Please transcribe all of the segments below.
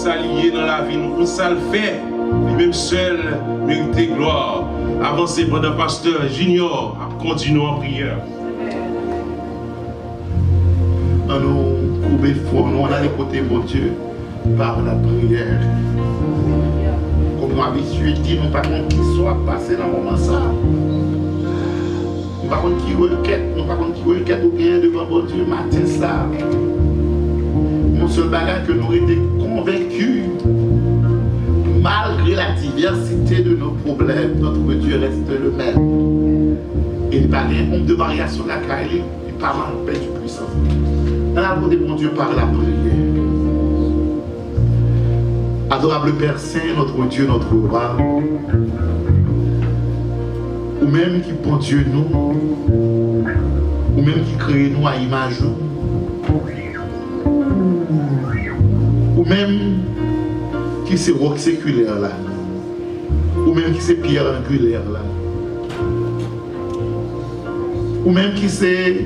ça lié dans la vie, nous ça le fait, lui-même seul mérite gloire. Avancez pendant pasteur Junior, continuons en prière. Nous couper fort, nous allons côté mon Dieu par la prière. Comme habitué dit, nous pas contre qui soit passé dans le moment ça. Nous pas contre qui requête ou bien devant mon Dieu matin ça. Mon seul bagage que nous étions convaincus, malgré la diversité de nos problèmes, notre Dieu reste le même. Et il n'y a pas de nombre de variations la caille, il pas mal paix du puissance. Dans la de mon Dieu par la prière. Adorable Père Saint, notre Dieu, notre roi, ou même qui bon Dieu nous, ou même qui crée nous à image nous, ou même qui c'est roc séculaire là, ou même qui c'est pierre angulaire là, ou même qui c'est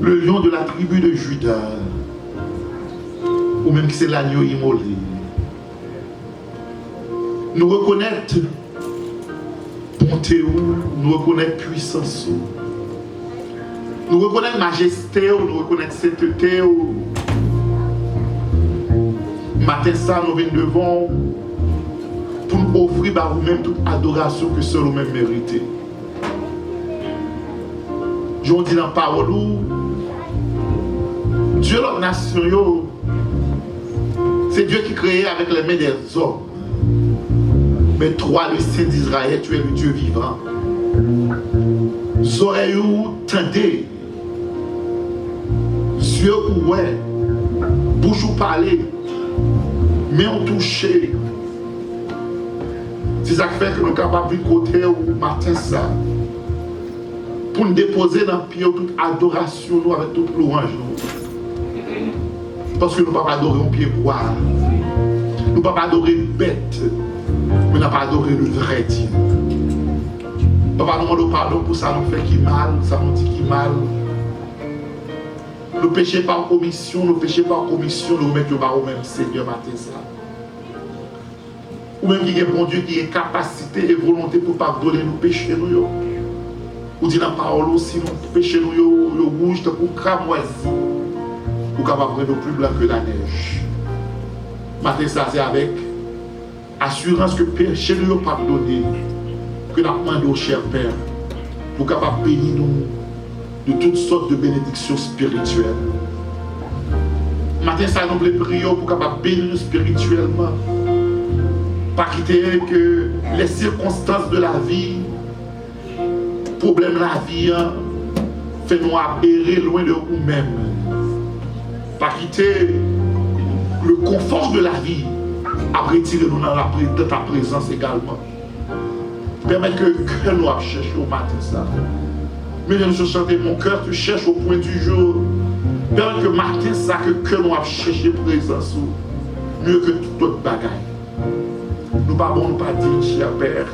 le lion de la tribu de Juda, ou même qui c'est l'agneau immolé. Nous reconnaître bonté, nous reconnaître puissance, nous reconnaître majesté, nous reconnaître sainteté. Matin ça, nous venons devant pour nous offrir à vous-même toute adoration que seul nous-mêmes méritez. Je vous dis dans la parole, Dieu, la nation, c'est Dieu qui créé avec les mains des hommes. Mais toi, le Saint d'Israël, tu es le Dieu vivant. Oreilles tendez, yeux ouverts, bouche ou parler, mains touchées. C'est ça qui fait que nous sommes capables de côté au matin ça. Pour nous déposer dans le pied toute adoration nous avec toute louange nous. Parce que nous ne pouvons pas adorer un pied bois. Nous ne pouvons pas adorer une bête. Mais nous ne pouvons pas adorer le vrai Dieu. Papa, nous demandons pardon pour ça nous fait qui mal, ça nous dit qui mal. Nous péchons par commission, nous remettons par au même Seigneur matin ça. Ou même qui est bon Dieu qui est capacité et volonté pour pardonner nos péchés nous. Ou dit dans la parole si nous péchons nous rouge pour cramoisi. Ou capable de plus blanc que la neige. Matin ça c'est avec assurance que péché nous pardonné. Que nous demandons au cher Père pour capable bénir nous de toutes sortes de bénédictions spirituelles. Matin ça nous prions pour capable bénir nous spirituellement. Pas quitter que les circonstances de la vie, problème de la vie, fait nous errer loin de nous-mêmes. Pas quitter le confort de la vie, à retirer nous dans ta présence également. Permettre que le cœur nous cherche au matin ça. Mais nous chanter mon cœur, tu cherches au point du jour. Permettre que matin ça, que le cœur nous cherche présence mieux que toute autre bagaille. Nous pas bon, nous pas dire, cher Père.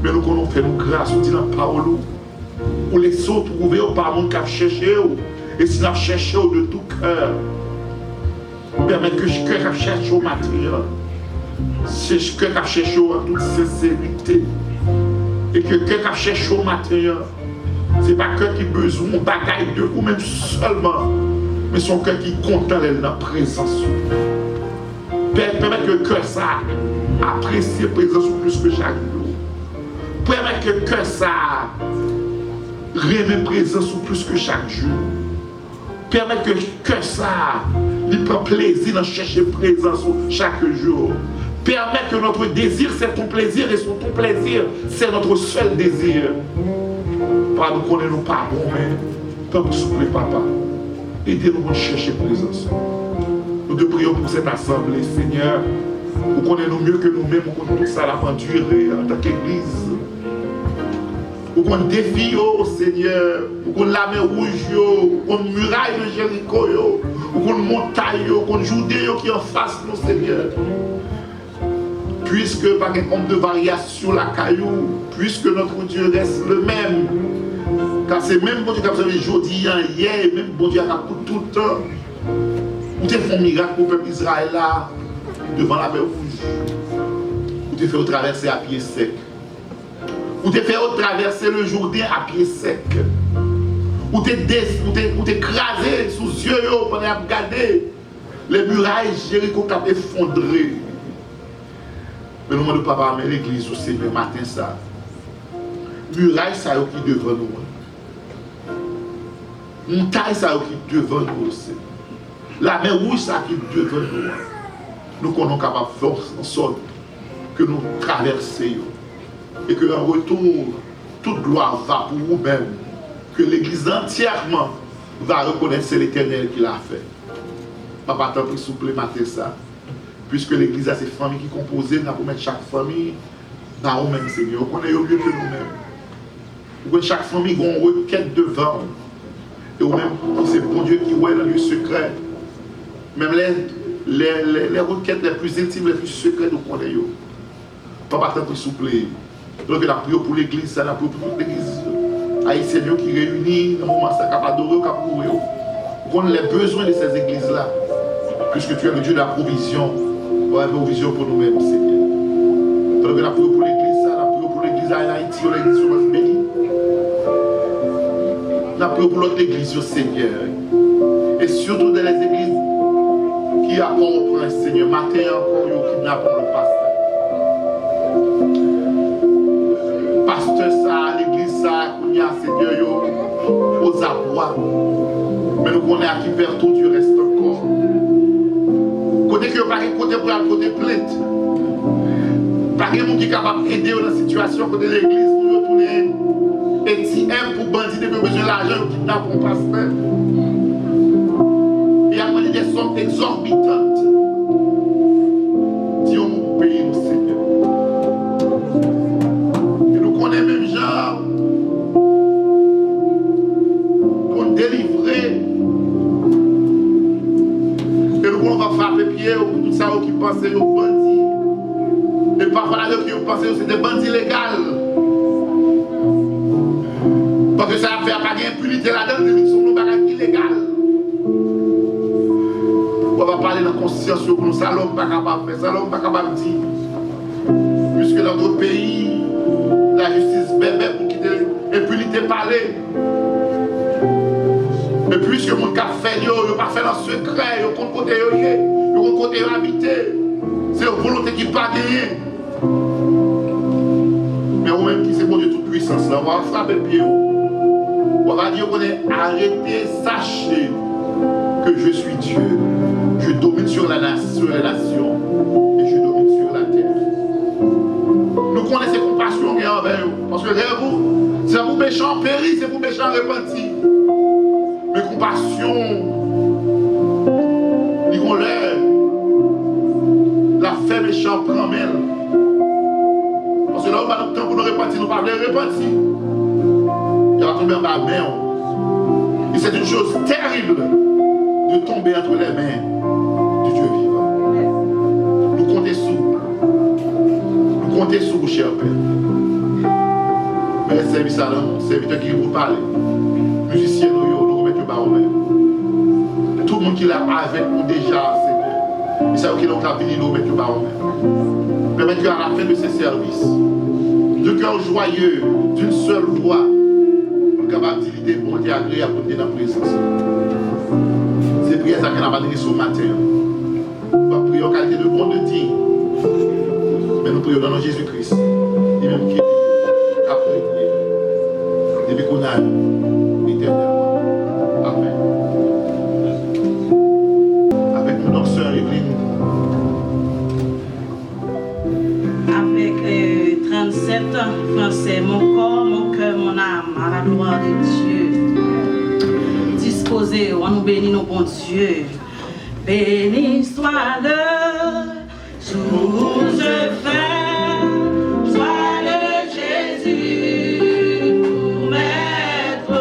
Mais nous connaissons fait nous grâce, nous dit dans la parole. Ou les autres trouver au par monde qui a cherché. Et si nous avons cherché de tout cœur. Permettre que le cœur cherche au matin. C'est le cœur qui cherche en toute sincérité. Et que le cœur qui cherche au matin, ce n'est pas le cœur qui a besoin de bagaille de ou même seulement, mais son cœur qui est content de la présence. Permettre que le cœur ça apprécie la présence plus que chaque jour. Permettre que le cœur ça remet la présence plus que chaque jour. Permettre que le cœur ça il prend plaisir dans chercher la présence chaque jour. Permettre que notre désir c'est ton plaisir et ton plaisir c'est notre seul désir. Pas nous connaissons pas bon, mais tant que souple papa, aidez-nous à chercher la présence. Nous te prions pour cette assemblée, Seigneur. Vous connaissez mieux que nous-mêmes, vous connaissez tout ça la endurer en tant qu'église. Vous connaissez défi, Seigneur. Vous connaissez la mer rouge, vous connaissez muraille de Jéricho, vous connaissez montagne, vous connaissez Judée qui est en face de nous, Seigneur. Puisque par un nombre de variations la caillou, puisque notre Dieu reste le même. Car c'est même bon Dieu qui a besoin aujourd'hui, hier, même bon Dieu qui a pour tout le temps. Ou te fait un miracle pour le peuple d'Israël là, devant la mer rouge. Ou te fait traverser à pied sec. Ou te fait traverser le Jourdain à pied sec. Ou te écrasé sous les yeux pendant à regarder les murailles Jéricho qui ont effondré. Mais nous demandons papa, mais l'église au Seigneur matin ça. Muraille ça qui devant nous. Montagne ça qui devant nous aussi. La mer rouge ça qui devant nous. Nous sommes capables de faire en sorte que nous traversions. Et que en retour, toute gloire va pour nous-mêmes. Que l'église entièrement va reconnaître que c'est l'Éternel qui l'a fait. Papa, tant pis supplémenter ça. Puisque l'église a ses familles qui composent, nous allons mettre chaque famille dans nous-mêmes, Seigneur. On est mieux que nous-mêmes. Chaque famille a une requête devant. Et même, c'est bon Dieu qui voit dans le secret. Même les requêtes les plus intimes, les plus secrètes, nous connaissons. Papa, tant pis supplémenter. Donc, la prière pour l'église, la prière pour toute l'église haïtienne qui réunit dans le moment ça capable d'adorer, capable de courir. Qu'on ait les besoins de ces églises-là. Puisque tu es le Dieu de la provision. On a une provision pour nous-mêmes, Seigneur. Donc, la prière pour l'église, la prière pour l'église en Haïti, l'église sur notre pays. La prière pour l'autre église, Seigneur. Et surtout dans les églises qui apportent au prince, Seigneur. Matin encore, ils kidnappent le pasteur. Pasteur, ça, l'église, ça, qu'on y a, Seigneur, aux abois. Mais nous connaissons à qui perd tout du reste encore. Côté que pas côté pour aller côté plainte. Pas quelqu'un qui est capable d'aider dans la situation côté l'église pour retourner et si un pour bandit de besoin d'argent qui n'a pas pasteur. Et a demandé des sommes exorbitantes. Dieu nous paye nous Seigneur. Et nous connaissons même genre pour délivrer. Et nous on va frapper pied pour tout ça qui pensent aux bandits. Et parfois là qui pensent que c'est des bandits légaux. Parce que ça a fait pas d'impunité là-dedans, c'est sont nos bagages illégales. On va parler de la conscience que nous ça l'homme pas capable de faire, ça l'homme pas capable de dire. Puisque dans notre pays, la justice bébé pour quitter l'impunité parler. Et puisque mon cap fait, il n'a pas fait dans le secret, il compte côté, il compte côté habiter. C'est une volonté qui n'a pas gagné. Mais au même qui c'est bon Dieu toute puissance là, on va frapper le pied. On va dire qu'on est arrêté, sachez que je suis Dieu. Je domine sur les nations et je domine sur la terre. Nous connaissons ces compassions qu'il y a envers vous. Parce que vous, c'est pour méchants périr, c'est pour méchants repentis. Mais compassion, ils ont l'air. La faible méchant prend mêle. Parce que là, on va notre temps pour nous repentir, nous ne pouvons pas repentir. Il va tomber en bas main. Et c'est une chose terrible de tomber entre les mains du Dieu vivant. Nous comptons sur vous, cher Père. Mais les serviteurs qui vous parlent, musiciens, nous remettons bas nous-mêmes. Tout le monde qui est là avec nous déjà, Seigneur. Et c'est qui l'ont venir nous remettons bas nous-mêmes. Permettez qu'à la fin de ces services, de cœur joyeux, d'une seule voix, capable d'idée bon et agréable pour dans la présence. C'est prière ça qu'on a donné ce matin. Nous va prier en qualité de bon de digne. Mais nous prions dans Jésus-Christ. Et même qui a prié. Depuis qu'on a éternellement. Amen. Avec nous, donc, sœur Evelyne. Avec 37 ans, français, mon corps, mon cœur, mon âme, à la gloire de Dieu. Disposé, on nous bénit, nos bons Dieu. Béni soit le jour où je fais, soit le Jésus pour maître.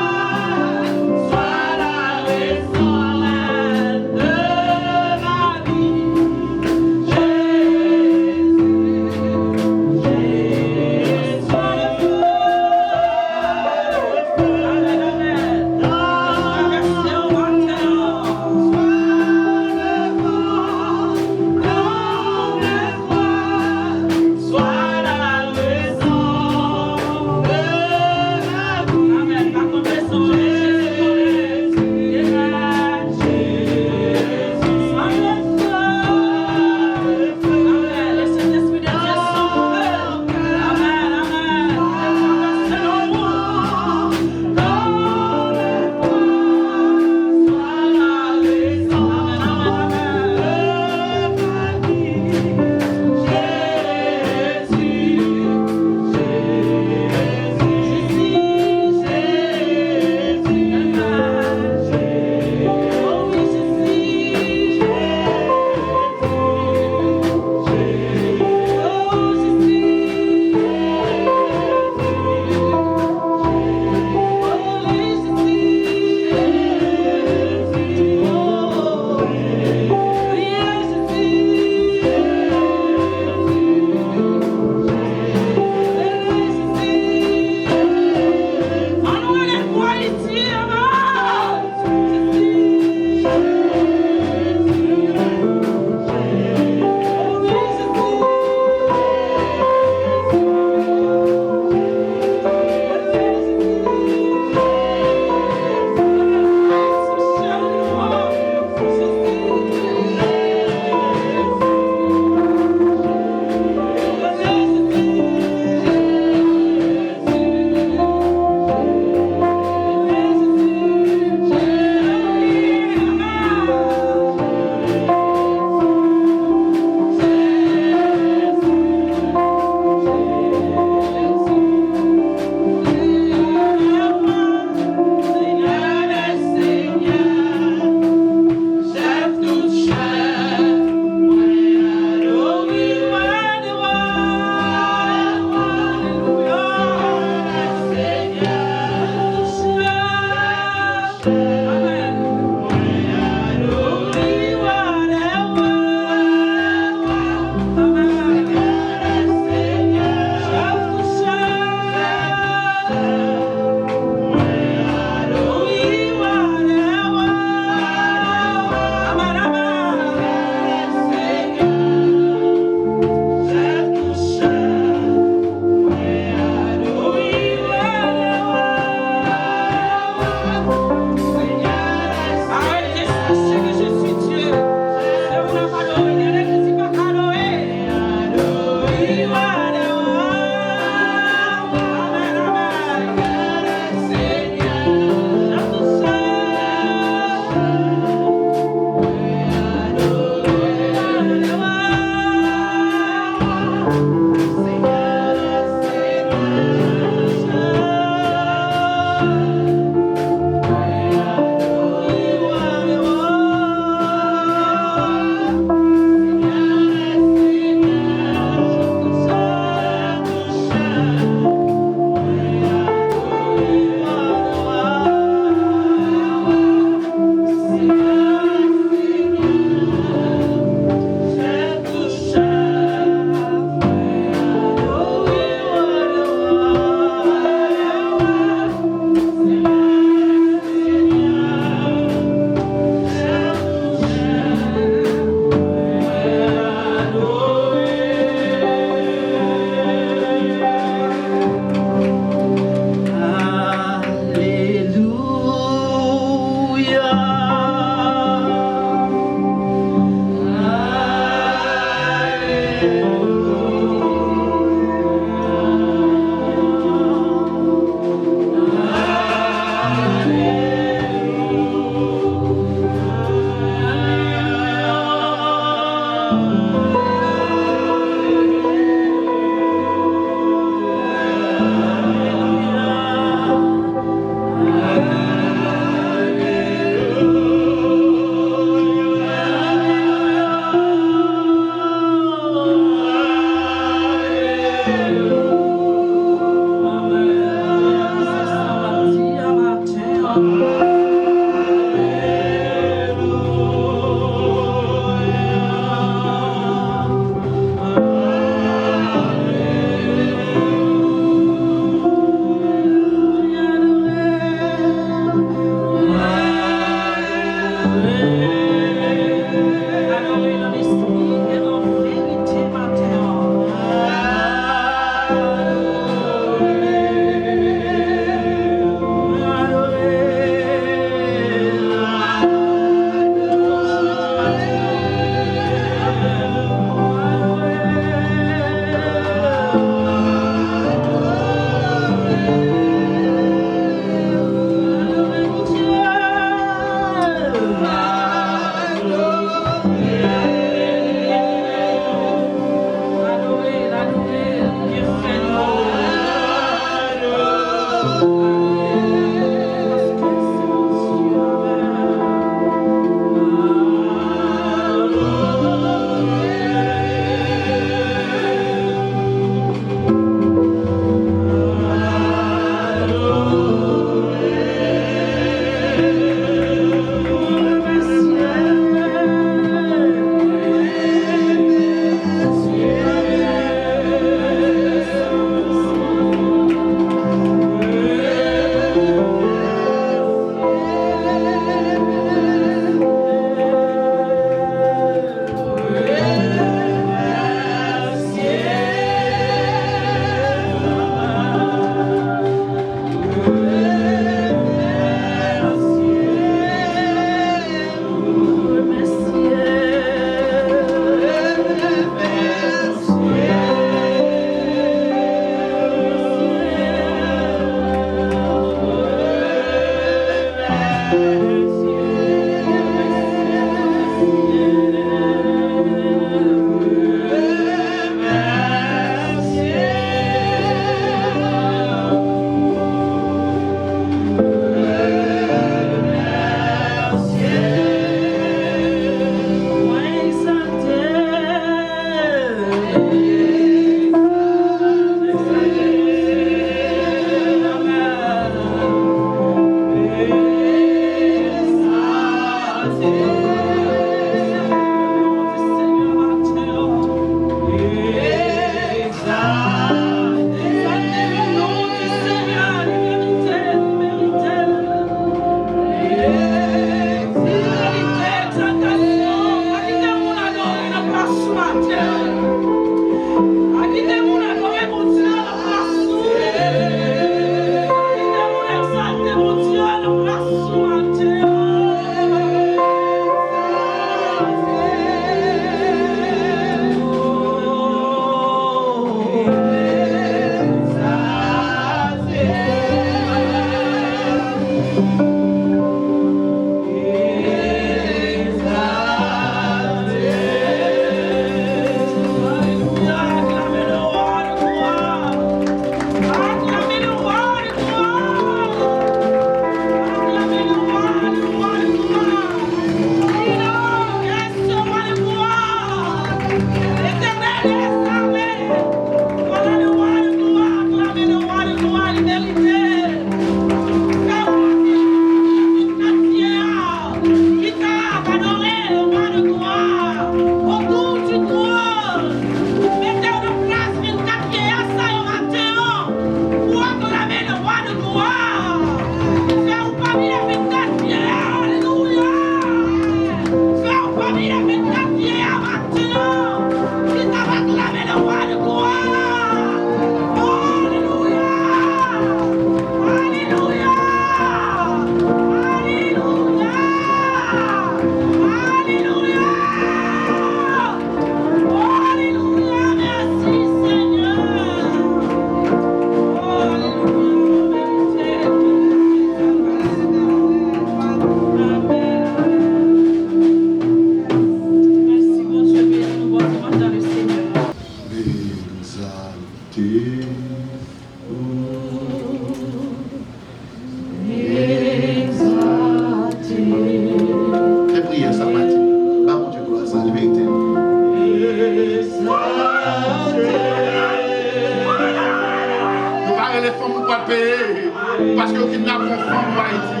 Parce que nous n'avons pas pour Haïti.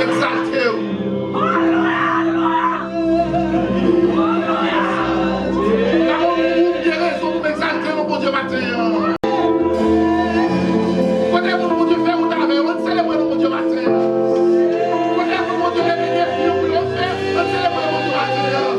Exaltez-vous. Nous avons des raisons pour exalter mon bon Dieu matin. Côté mon Dieu fait, on célèbre mon Dieu matin. Côté mon Dieu les bénéfices, on célèbre mon Dieu matin.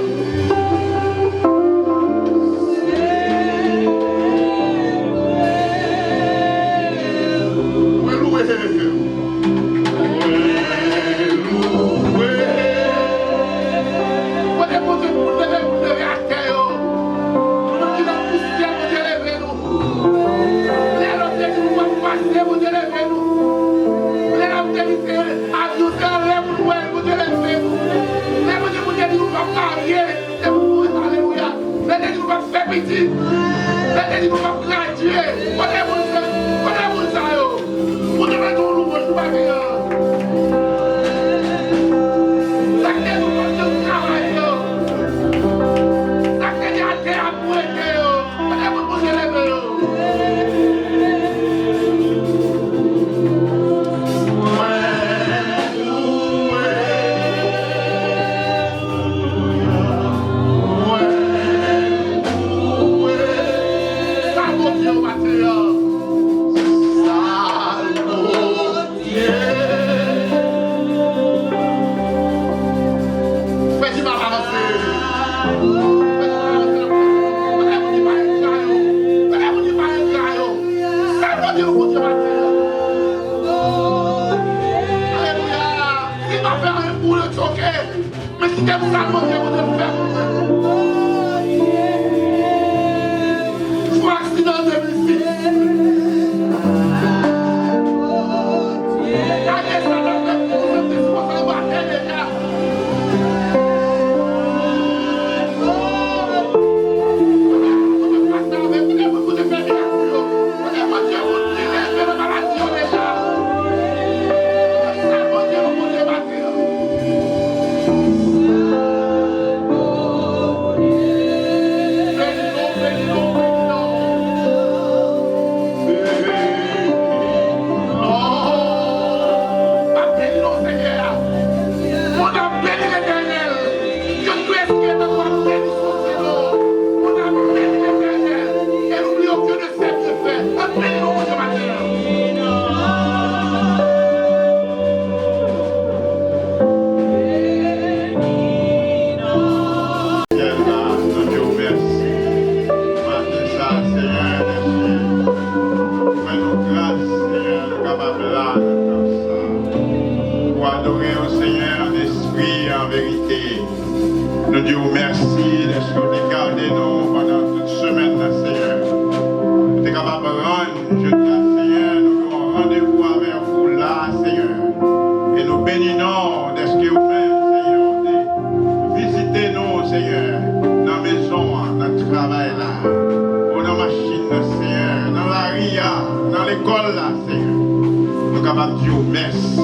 Nous disons merci de ce que vous avez gardé nous pendant toute semaine, Seigneur. Vous êtes capable de rendre, je dis, Seigneur, nous avons rendez-vous avec vous là, Seigneur. Et nous bénissons de ce que vous-même, Seigneur, visitez-nous, Seigneur, dans la maison, dans le travail là, ou dans la machine, Seigneur, dans la ria, dans l'école là, Seigneur. Nous sommes capables de dire merci.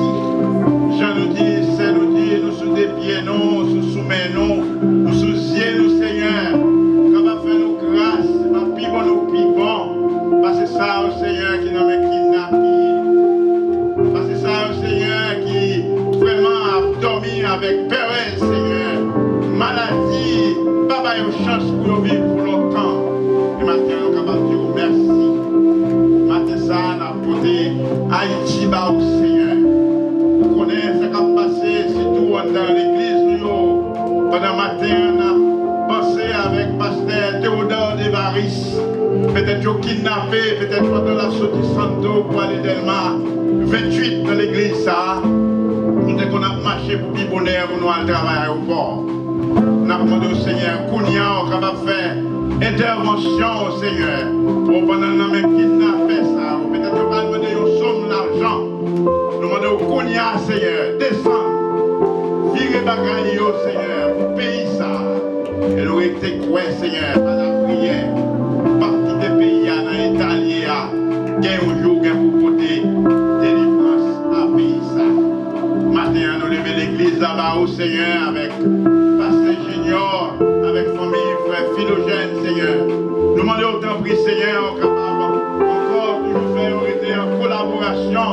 Je nous dis, c'est nous dire, nous sous des pieds, nous sous mains, nous sous yeux, nous, Seigneur. Nous sommes capables de faire nos grâces, nous pivons, nous pivons. Parce que ça, au Seigneur, qui nous met kidnappés. Parce que ça, au Seigneur, qui vraiment a dormi avec peur, Seigneur. Maladie, papa, il y a une chance pour nous vivre pour longtemps. Et maintenant, nous sommes capables de dire merci. Matin, ça, on a porté Haïti, bah, au Seigneur. Vous connaissez ce qui a passé, surtout dans l'église, nous, pendant le matin, on a pensé avec pasteur Théodore Devaris. Peut-être qu'ils ont kidnappé, peut-être pendant la sortie Santo pour aller Delma 28 dans l'église, ça. Peut-être qu'on a marché pour Bibonnaire pour nous aller travailler au port. On a demandé au Seigneur, Kounia, on est capable de faire intervention au Seigneur. Pour pendant que nous avons kidnappé ça, peut-être qu'on va demander une somme d'argent. Nous demandons au Kounia, Seigneur, descendre, virer bagaille au Seigneur, pour payer ça. Et nous été quoi, Seigneur, par la prière, partout des pays, dans l'Italie, qui a un jour pour porter délivrance à payer ça. Matin, nous levons l'église là-bas au Seigneur avec pasteur Junior, avec famille, frère Philogène, Seigneur. Nous demandons autant prix, Seigneur, capable encore toujours faire arrêter en collaboration.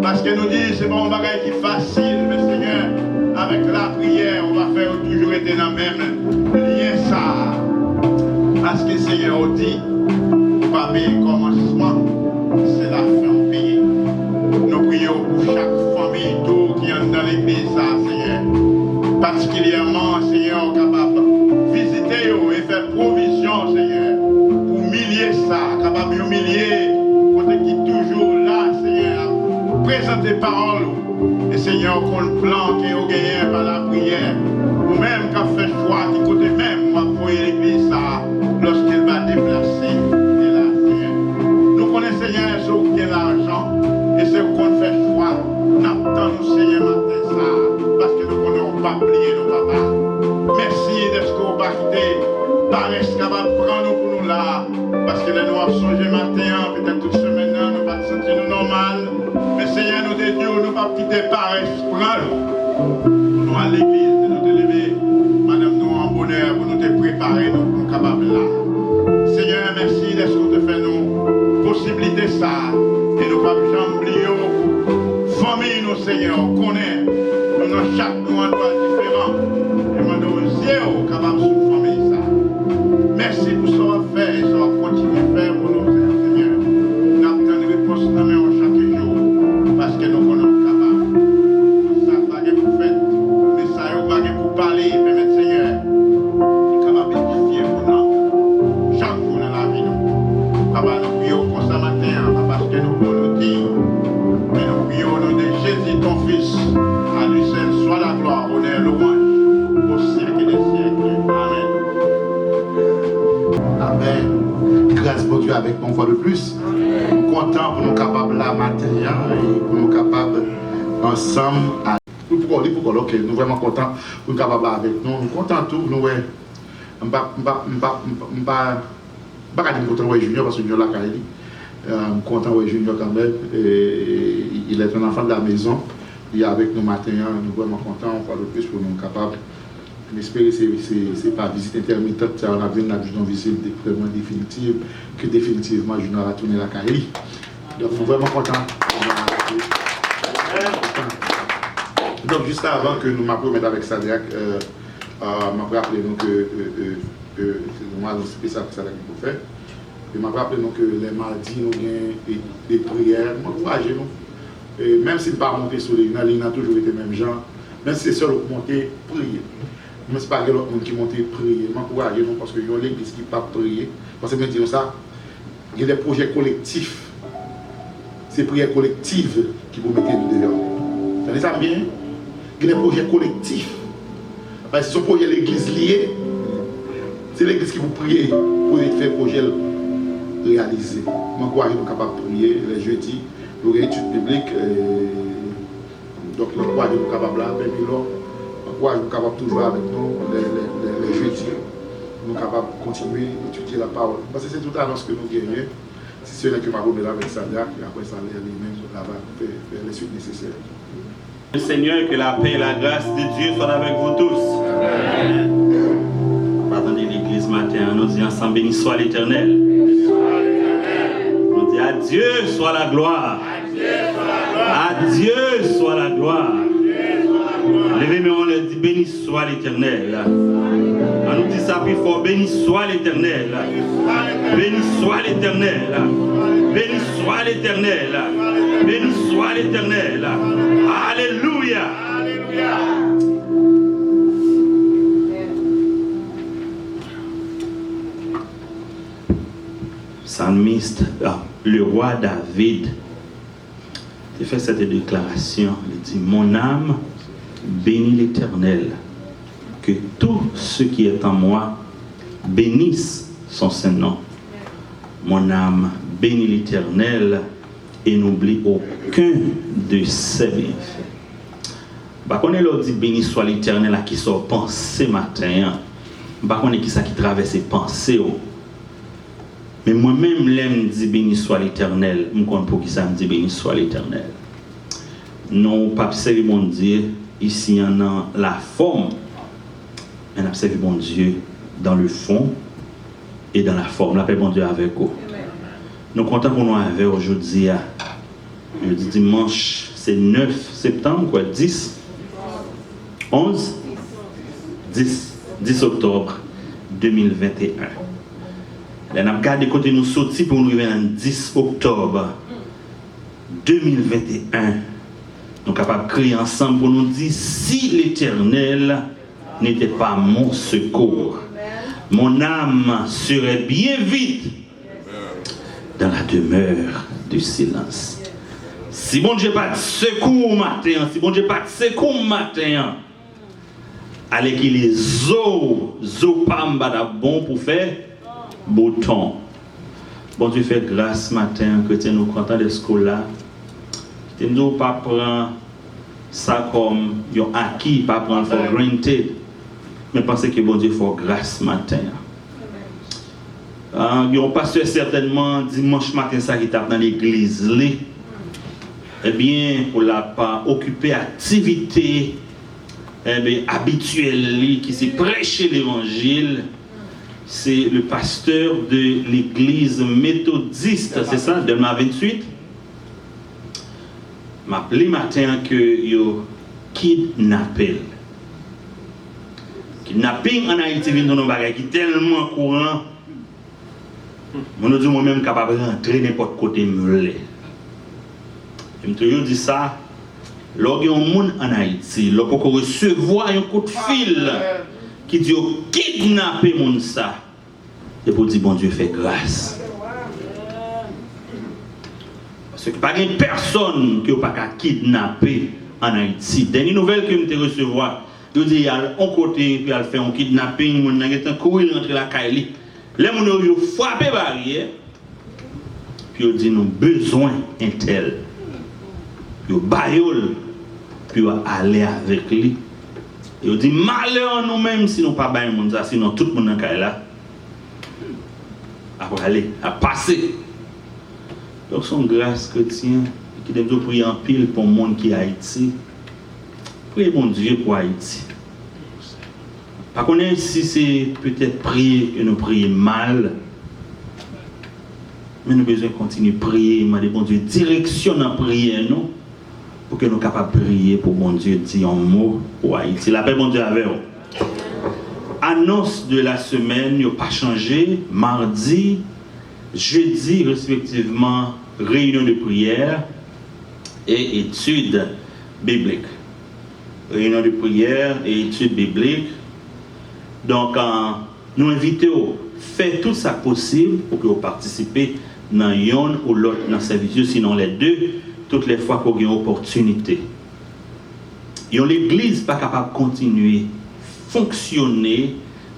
Parce que nous disons, c'est pas un bagage qui est facile, mais Seigneur, avec la prière, on va faire toujours être dans le même lien ça. Parce que Seigneur dit, pas payer le commencement, c'est la fin payée. Nous prions pour chaque famille tout qui est dans l'église, ça, Seigneur. Particulièrement, Seigneur, capable de visiter et faire provision, Seigneur, pour humilier ça, capable d'humilier, pour qui est toujours là, Seigneur, présenter parole. Et Seigneur, qu'on le plan qui est gagné par la prière, ou même qu'on fait choix, qui côté même, on va prier l'église, ça, lorsqu'il va déplacer. Et là, Seigneur, nous connaissons, Seigneur, ceux qui ont l'argent, et ceux qu'on fait choix, nous attendons, Seigneur, matin, ça, parce que nous ne pouvons pas plier nos papas. Merci de ce qu'on va quitter. Paresse capable de prendre nous pour nous là. Parce que nous avons changé matin, peut-être toute semaine, nous ne pas sentir nous normal. Mais Seigneur, nous de Dieu, nous ne pas quitter paresse. Prends-nous. Nous à l'église, nous te lever. Madame, nous en bonheur pour nous te préparer, nous sommes capables là. Seigneur, merci de ce qu'on te fait nous. Possibilité ça. Et nous ne pouvons jamais oublier. Famille, nous, Seigneur, on connaît. Nous avons chaque nous un droit différent. Et nous avons zéro capable de famille ça. Merci pour ce qu'on va faire et ce qu'on va continuer à faire pour nous, Seigneur. Nous avons une réponse dans nous chaque jour. Parce que nous sommes capables. Ça va pas pour faire. Mais ça va pas pour parler. Permettre, Seigneur. Nous sommes capables de vivre pour nous. Chaque jour dans la vie, nous. Papa, nous prions pour ça matin. Parce que nous pouvons nous dire. Mais nous prions au nom de Jésus, ton Fils. À lui seul soit la gloire, honneur, louange, au siècle des siècles. Amen. Amen. Grâce pour Dieu avec nous une fois de plus. Nous sommes contents pour nous capables la matin et pour nous capables ensemble. Nous sommes vraiment contents pour nous capables avec nous. Nous sommes contents tout. Nous sommes pas content de Junior parce que Junior l'a carré. Content de Junior quand même. Il est un enfant de la maison. Il est avec nous matin. Nous sommes vraiment contents une fois de plus pour nous capables. J'espère que ce n'est pas visite intermittente, on a une visite vraiment définitive, que définitivement je vais retourner la carrière. Donc nous sommes vraiment contents. Donc juste avant que nous m'apprenions avec Sadrak, m'a rappelé que moi c'est ça que Sadrak peut faire. Et m'a rappelé que les mardis nous avons des prières, m'encourager nous. Et même si nous ne pas monter sur les lignes, il a toujours été même gens, même si c'est seul pour monter, prier. Mais ce n'est pas l'autre monde qui monte prier. Je m'encourage parce qu'il y a l'église qui ne peut pas prier. Parce que je dis ça, il y a des projets collectifs. C'est prières collectives qui vous mettez dehors. Vous savez ça bien? Il y a des projets collectifs. Parce que si vous l'église liée, c'est l'église qui vous prie pour faire le projet réalisé. Je crois que nous sommes capables de prier les jeudis pour l'étude biblique. Donc, je crois que nous sommes capables là, même là. Je crois que nous sommes capables toujours avec nous les jeudis. Nous sommes capables de continuer à étudier la parole. Parce que c'est toute l'annonce que nous gagnons. Si ce n'est que ma là avec Sadia, et après ça, lui-même là-bas, faire les suites nécessaires. Le Seigneur, que la paix et la grâce de Dieu soient avec vous tous. Amen. Attendez l'église matin, nous disons ensemble, béni soit l'Éternel. On dit à Dieu soit la gloire. À Dieu soit la gloire. Levez mais on le dit, béni soit l'Éternel. On nous dit ça plus fort, béni soit l'Éternel. Béni soit l'Éternel. Béni soit l'Éternel. Béni soit l'Éternel. Alléluia. Alléluia. Psalmiste, le roi David, il fait cette déclaration. Il dit, mon âme bénit l'Éternel, que tout ce qui est en moi bénisse son Saint-Nom. Mon âme bénit l'Éternel et n'oublie aucun de ses bienfaits. Bah, quand on dit béni soit l'Éternel à qui sort pensée matin, bah, on est qui ça qui traverse ses pensées. Mais moi-même, l'aime dit béni soit l'Éternel. Je compte pour qui ça me dit béni soit l'Éternel. Non, pas observer mon Dieu. Ici, on a la forme. On observe mon Dieu dans le fond et dans la forme. La paix, bon Dieu, avec vous. Nous comptons pour nous avec aujourd'hui. Le dimanche, c'est 9 septembre, quoi, 10, 11, 10 octobre 2021. Là, on a regardé côté nous sortir pour nous arriver le 10 octobre 2021. Nous sommes capables de crier ensemble pour nous dire si l'Éternel n'était pas mon secours, mon âme serait bien vite dans la demeure du silence. Si bon Dieu pas de secours matin, si bon Dieu pas de secours matin, allez qu'il les eaux pamba bon pour faire bouton. Bon Dieu fait grâce matin que tu nous content de ce là. Tu nous pas prendre ça comme un acquis, pas prendre for granted. Mais pensez que bon Dieu fait grâce matin. Un pasteur certainement dimanche matin ça qui tape dans l'église eh bien pour la pas occuper activité habituelle qui c'est prêcher l'évangile. C'est le pasteur de l'église méthodiste, c'est ça, de ma 28. M'a appelé matin que yo kidnappé. Kidnapping en Haïti vient dans nos bagages qui tellement courant. Moi nous dit moi-même capable de rentrer n'importe côté me. Je me toujours dit ça. Lorsqu'il y a un monde en Haïti, lorsqu'on recevoir un coup de fil qui dit kidnapper mon ça et pour dire bon Dieu fait grâce parce que pas une personne qui n'a pas kidnapper en Haïti. Dernière nouvelle que je recevoir je dis il y a un côté puis elle fait un kidnapping mon n'a courir rentrer la caille les mon yo frapper barrière puis on dit nous besoin un tel yo bayol puis aller avec lui. Et on dit malheur nous-mêmes si nous ne pas bailler monde ça, sinon tout le monde dans là. Après aller, à passer. Donc son grâce chrétien qui devrait prier en pile pour le monde qui est Haïti. Priez mon Dieu pour Haïti. Par contre, si c'est peut-être prier que nous prions mal, mais nous devons continuer à prier, demander bon Dieu direction dans la prière nous. Pour que nous soyons capables de prier pour bon Dieu dire un mot pour Haïti. La paix, bon Dieu, avec vous. Annonce de la semaine n'a pas changé. Mardi, jeudi, respectivement, réunion de prière et études bibliques. Réunion de prière et études bibliques. Donc, nous invitons à faire tout ça possible pour que vous participez dans l'un ou l'autre dans ce service, sinon les deux. Toutes les fois qu'on a une opportunité. Et l'église n'est pas capable de continuer fonctionner,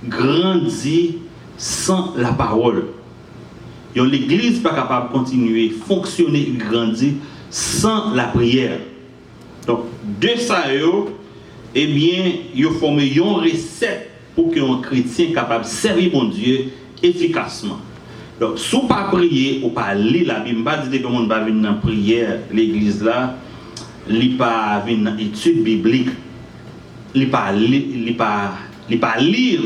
grandir sans la parole. L'Église n'est pas capable de continuer, fonctionner, grandir sans la prière. Donc, de ça, eh bien, ils ont formé une recette pour qu'un chrétien soit capable de servir mon Dieu efficacement. Donc, si vous ne pas prier ou pas lire la Bible, pas dire que le monde va venir dans la prière, l'église là, il pas venir dans l'étude biblique, il pas lire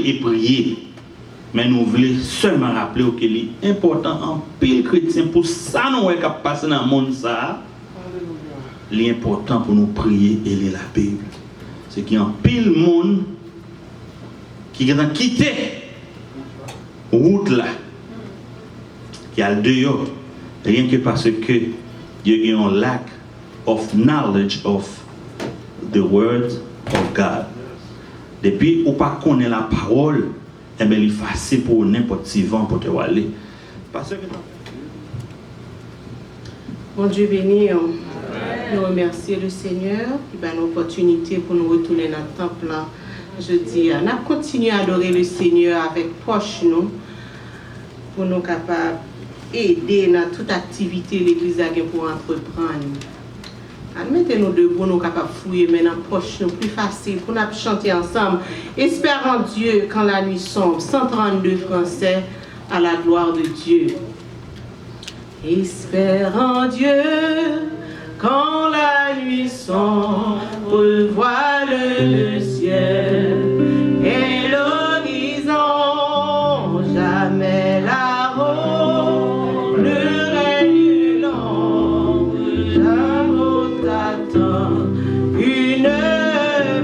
et prier. Mais nous voulons seulement rappeler qu'il est important en pile chrétien pour ça nous est capable de passer dans le monde ça. Il est important pour nous prier et lire la Bible. C'est qu'il y a un pile monde qui a quitté route là, qui a le dehors, rien que parce que il y a un lack of knowledge of the word of God. Depuis ou pas connaître la parole, eh bien, il est facile pour n'importe qui vent pour te aller. Parce que Bon Dieu béni, nous remercions le Seigneur qui a l'opportunité pour nous retourner dans le temple. Je dis, on a continué à adorer le Seigneur avec proche nous, pour nous capables d'aider dans toute activité l'Église a pour entreprendre. Admettez-nous debout, nous capables de fouiller maintenant proche nous, plus facile pour nous chanter ensemble. Espérant Dieu quand la nuit sombre, 132 français à la gloire de Dieu. Espérant Dieu quand la nuit sombre, voile le ciel et l'horizon, jamais là-haut ne règne l'ombre, jamais t'attend une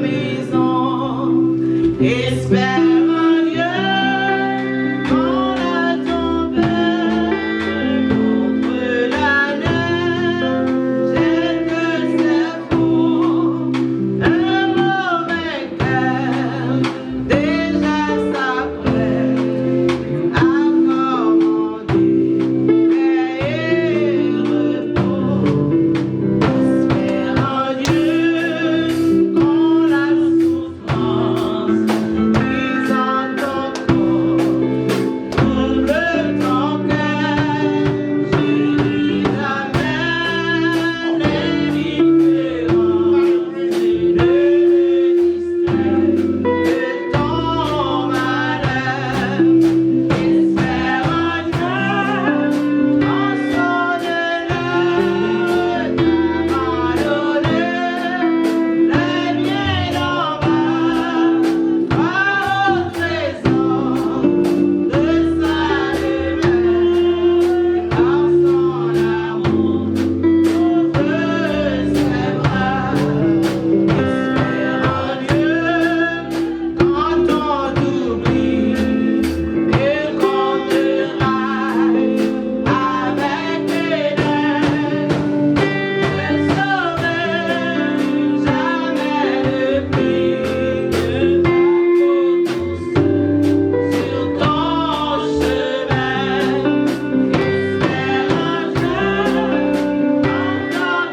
maison. Espérant Dieu quand la tempête contre la neige jette ses fours, un mauvais cœur déjà s'apprête à commander paix et repos. Espérant Dieu quand la souffrance brisant ton corps trouble ton cœur, Jérusalem est différente, ne distrait de ton malheur. Espérant Dieu en son honneur, t'abandonner les miens d'en bas, crois au trésor de sa demeure, car son amour ouvre ses bras. Espérant Dieu quand on t'oublie et qu'on te raille avec pédale, le sauveur jamais ne prie, ne va qu'au douce sur ton chemin. Espérant Dieu quand ton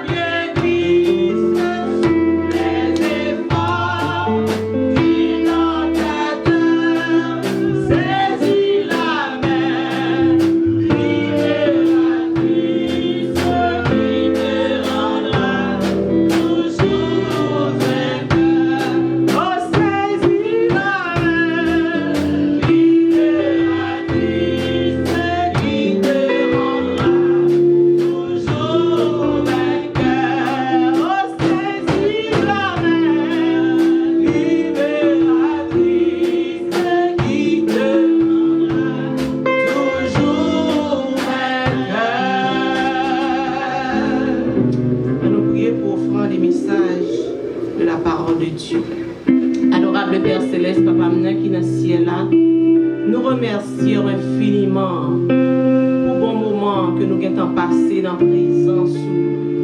pied glisse sous les efforts d'inondateur, saisis la main libératrice qui te rendra toujours vainqueur. Oh, saisis la main libératrice qui te rendra toujours vainqueur. Oh, saisis la main libératrice qui te rendra toujours vainqueur. Nous prions pour offrir des messages de la parole de Dieu. Adorable Père Céleste, Papa Mena qui est dans le ciel là, nous remercions infiniment pour bon moment que nous avons passé dans la présence.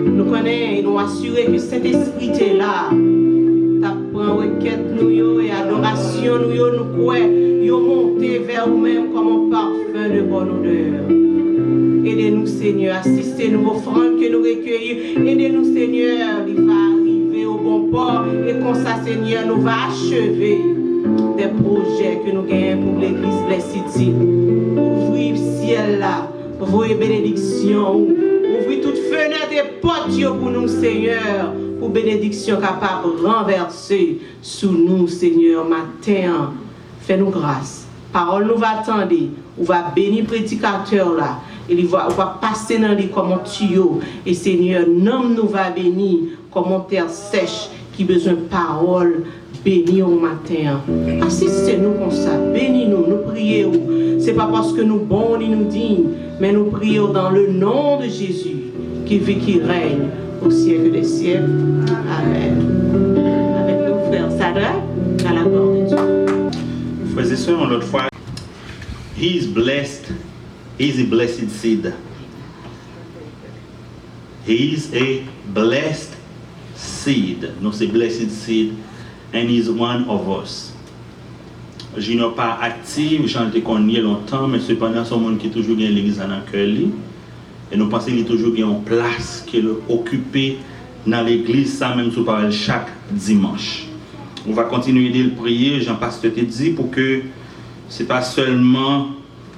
Nous connaissons et nous assurons que cet esprit est là. T'apprends requête nous et adoration nous croyons, nous monter vers nous-mêmes comme un parfum de bonne odeur. Aidez-nous Seigneur, assistez-nous aux offrandes que nous recueillons. Aidez-nous Seigneur, il va arriver au bon port et comme ça Seigneur nous va achever des projets que nous gagnons pour l'église Blessed City. Ouvrir le ciel là, ouvrir bénédiction, ouvrir toutes fenêtres et portes pour nous, Seigneur, pour bénédiction capable de renverser sous nous, Seigneur, matin. Fais-nous grâce. Parole nous va attendre, on va bénir le prédicateur là. On va passer dans les comme un tuyau. Et Seigneur, nom nous va bénir comme une terre sèche qui a besoin de parole bénie au matin. Assistez-nous comme ça, bénis-nous, nous prions. Ce n'est pas parce que nous bons ni nous dignes, mais nous prions dans le nom de Jésus qui vit, qui règne au siècle des siècles. Amen. Avec nos frères Sadra, à la gloire de Dieu. Frères et sœurs, l'autre fois, he is blessed. He is a blessed seed. He is a blessed seed. No, c'est blessed seed. And he is one of us. Je n'ai pas actif, j'en ai connu longtemps, mais cependant, c'est un monde qui est toujours bien l'église dans le cœur. Et nous pensons qu'il est toujours bien en place, qu'il est occupé dans l'église, ça même sous parole chaque dimanche. On va continuer de le prier, Jean-Pasteur te dit, pour que ce n'est pas seulement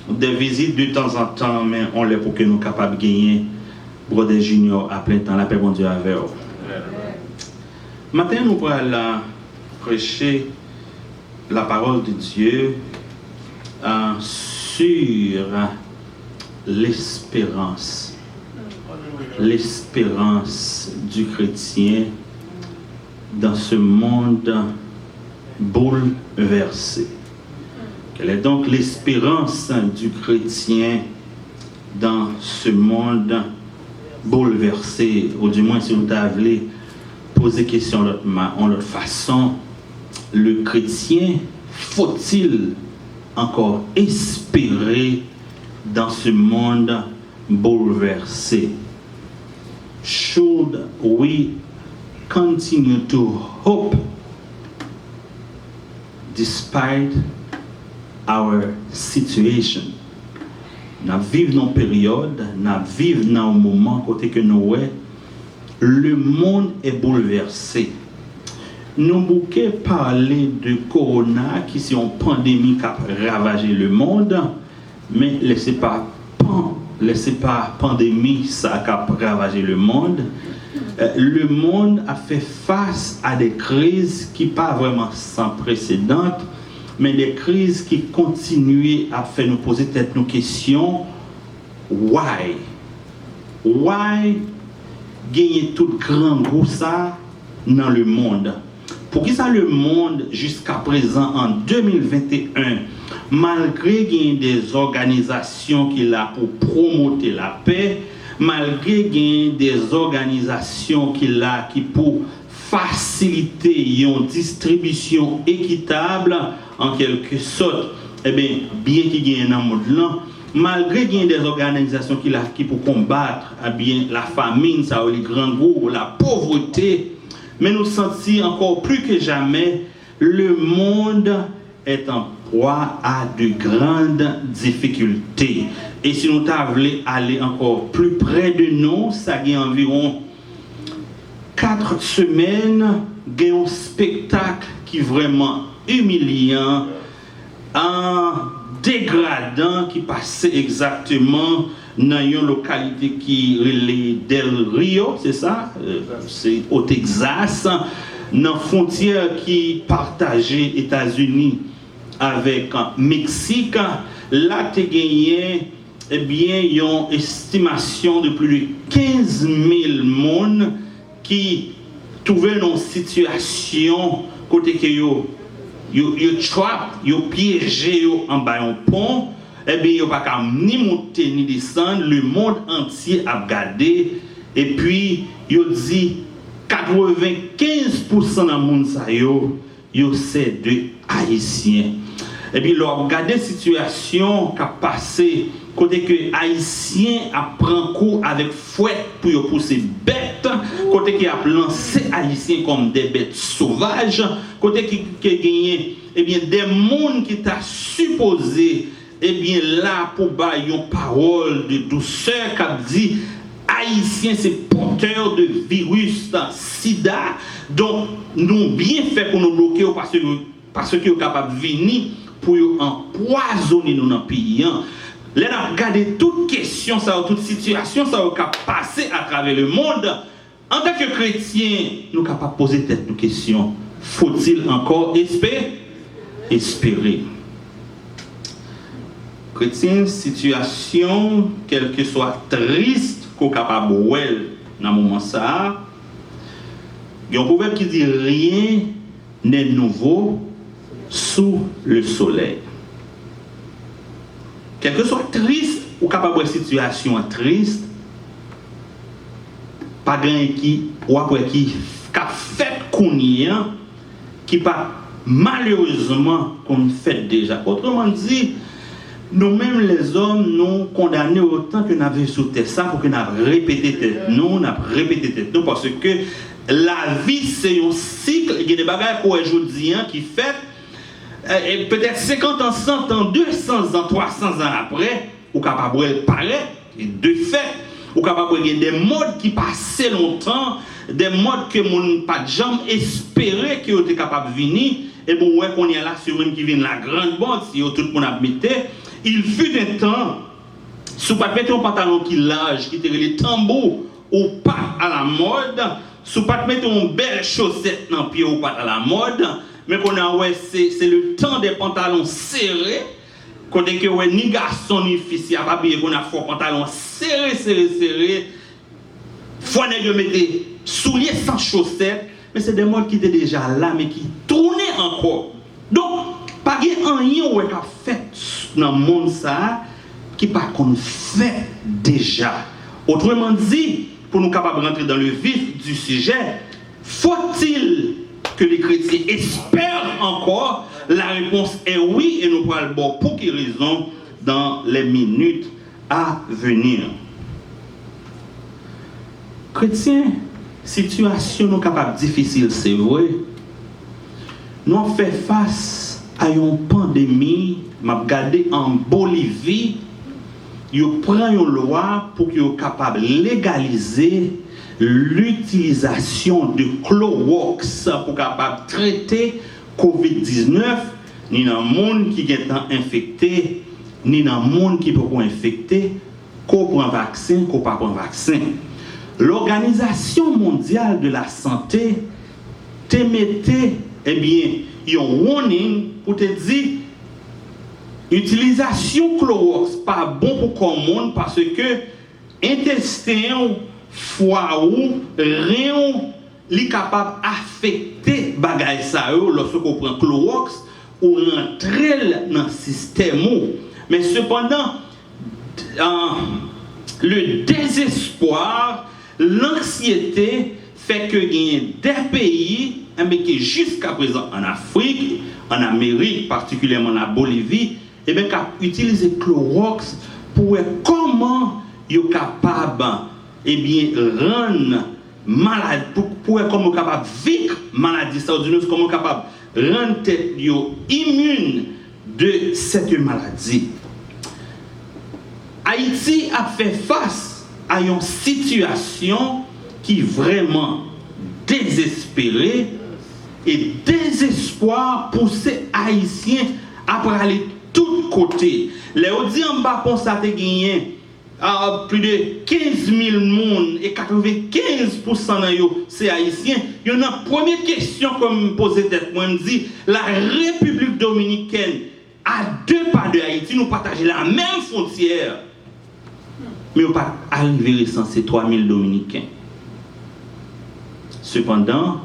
des visites de temps en temps, mais on l'est pour que nous soyons capables de gagner Brother Junior à plein temps. La paix, bon Dieu, avec vous. Maintenant, nous allons prêcher la parole de Dieu sur l'espérance. L'espérance du chrétien dans ce monde bouleversé. Quelle est donc l'espérance du chrétien dans ce monde bouleversé? Ou du moins, si vous voulez poser question en l'autre façon, le chrétien, faut-il encore espérer dans ce monde bouleversé? Should we continue to hope despite our situation? Nous vivons dans une période, nous vivons dans un moment côté que nous le monde est bouleversé. Nous bouquons parler de corona qui c'est une pandémie qui a ravagé le monde, mais laissez pas pandémie ça qui a ravagé le monde. Le monde a fait face à des crises qui pas vraiment sans précédent, mais des crises qui continuent à faire nous poser peut-être nos questions. Why gagner tout grand goût ça dans le monde? Pour qui ça le monde jusqu'à présent en 2021, malgré qu'il y ait des organisations qui là pour promouvoir la paix, malgré qu'il y ait des organisations qui là qui pour faciliter une distribution équitable en quelque sorte, eh bien qu'il y ait un monde là, malgré qu'il y ait des organisations qui là qui pour combattre eh bien la famine, ça les grands goûts, la pauvreté, mais nous sentons encore plus que jamais le monde est en proie à de grandes difficultés. Et si nous voulons aller encore plus près de nous, ça y a environ 4 semaines, il y a un spectacle qui est vraiment humiliant, dégradant, qui passait exactement dans une localité qui est Del Rio, c'est ça? C'est au Texas, dans la frontière qui partageait États-Unis avec Mexique. Là, tu as gagné une estimation de plus de 15 000 personnes qui trouvaient dans une situation côté que yo piégé en bas un pont. Eh bien, il n'y a pas ni monter ni descendre, le monde entier a regardé, et puis il dit 95% dans le monde, c'est de Haïtiens. Et puis, leur regarder la situation qui a passé, côté que les Haïtiens apprennent coup avec fouette pour pousser bêtes, côté qui a lancé les Haïtiens comme des bêtes sauvages, côté qui a gagné des mondes qui t'a supposé. Eh bien là, pour bailler une parole de douceur qui a dit Haïtien c'est porteur de virus sida. Donc nous bien fait pour nous bloquer parce que parce que vous êtes capable de venir pour empoisonner nous dans le pays. Là, on a regardé toute question, toute situation, ça va passer à travers le monde. En tant que chrétien, nous sommes capables de poser cette question. Faut-il encore espérer? Chrétien, situation, quelle que soit triste, qu'on est capable de voir dans ce moment ça, il y a un proverbe qui dit rien n'est nouveau sous le soleil. Quel que soit triste ou capable de situation triste, pas grand qui ou après qui a fait qu'on qui pas malheureusement qu'on fait déjà. Autrement dit, nous-mêmes les hommes nous condamnés autant que nous avons sous ça pour que nous répété tête nous, parce que la vie c'est un cycle, il y a des bagages qu'aujourd'hui qui fait et peut-être 50 ans, 100 ans, 200 ans, 300 ans après, ou capable de paraître, et de fait, ou capable de des modes qui passaient longtemps, des modes que mon pas jamais espéré que vous étiez capable de venir, et bon, ouais, qu'on y a là, sur même qui vient la grande bande, si tout le monde a mis, il fut un temps, si vous ne mettez un pantalon qui large, qui était les tambours, ou pas à la mode, si vous ne mettez une belle chaussette dans le pied, ou pas à la mode, mais qu'on a ouais c'est le temps des pantalons serrés quand que ouais ni garçon ni fille y a pas bien qu'on a fort pantalon serré faut ne mettre souliers sans chaussettes mais c'est des modes qui étaient déjà là mais qui tournaient encore donc pas rien ouais qu'a fait dans le monde ça qui pas qu'on fait déjà autrement dit pour nous capables de rentrer dans le vif du sujet faut-il que les chrétiens espèrent encore? La réponse est oui et nous parlons bon pour quelle raison dans les minutes à venir. Chrétiens, situation nous capable difficile, c'est vrai. Nous avons fait face à une pandémie, m'a regardé en Bolivie, ils prennent une loi pour qu'ils soient capables de légaliser l'utilisation de Clorox pour capable traiter COVID-19 ni dans le monde qui est infecté ni dans le monde qui peut infecter qu'on prend vaccin qu'on pas prend vaccin. L'Organisation mondiale de la santé te mettait un warning pour te dire utilisation Clorox pas bon pour tout le monde parce que intestin foie ou rien li capable affecter bagay ça lorsque on prend Clorox ou rentrer dans le système mais cependant le désespoir l'anxiété fait que il y a des pays qui jusqu'à présent en Afrique en Amérique particulièrement en Bolivie et bien qui utilisent Clorox pour comment ils sont capables rendre malade pour comment capable vaincre maladie ça veut dire comment capable rendre tête immune de cette maladie. Haïti a fait face à une situation qui est vraiment désespérée et désespoir pour ces Haïtiens après aller de tous côtés. Les audits en bas constaté gagné plus de 15 000 personnes et 95% c'est haïtien. Il y a une première question comme me posait tête moi me dit la République dominicaine à 2 pas de Haïti nous partageons la même frontière. Mais on pas arriver recenser 3 000 dominicains. Cependant,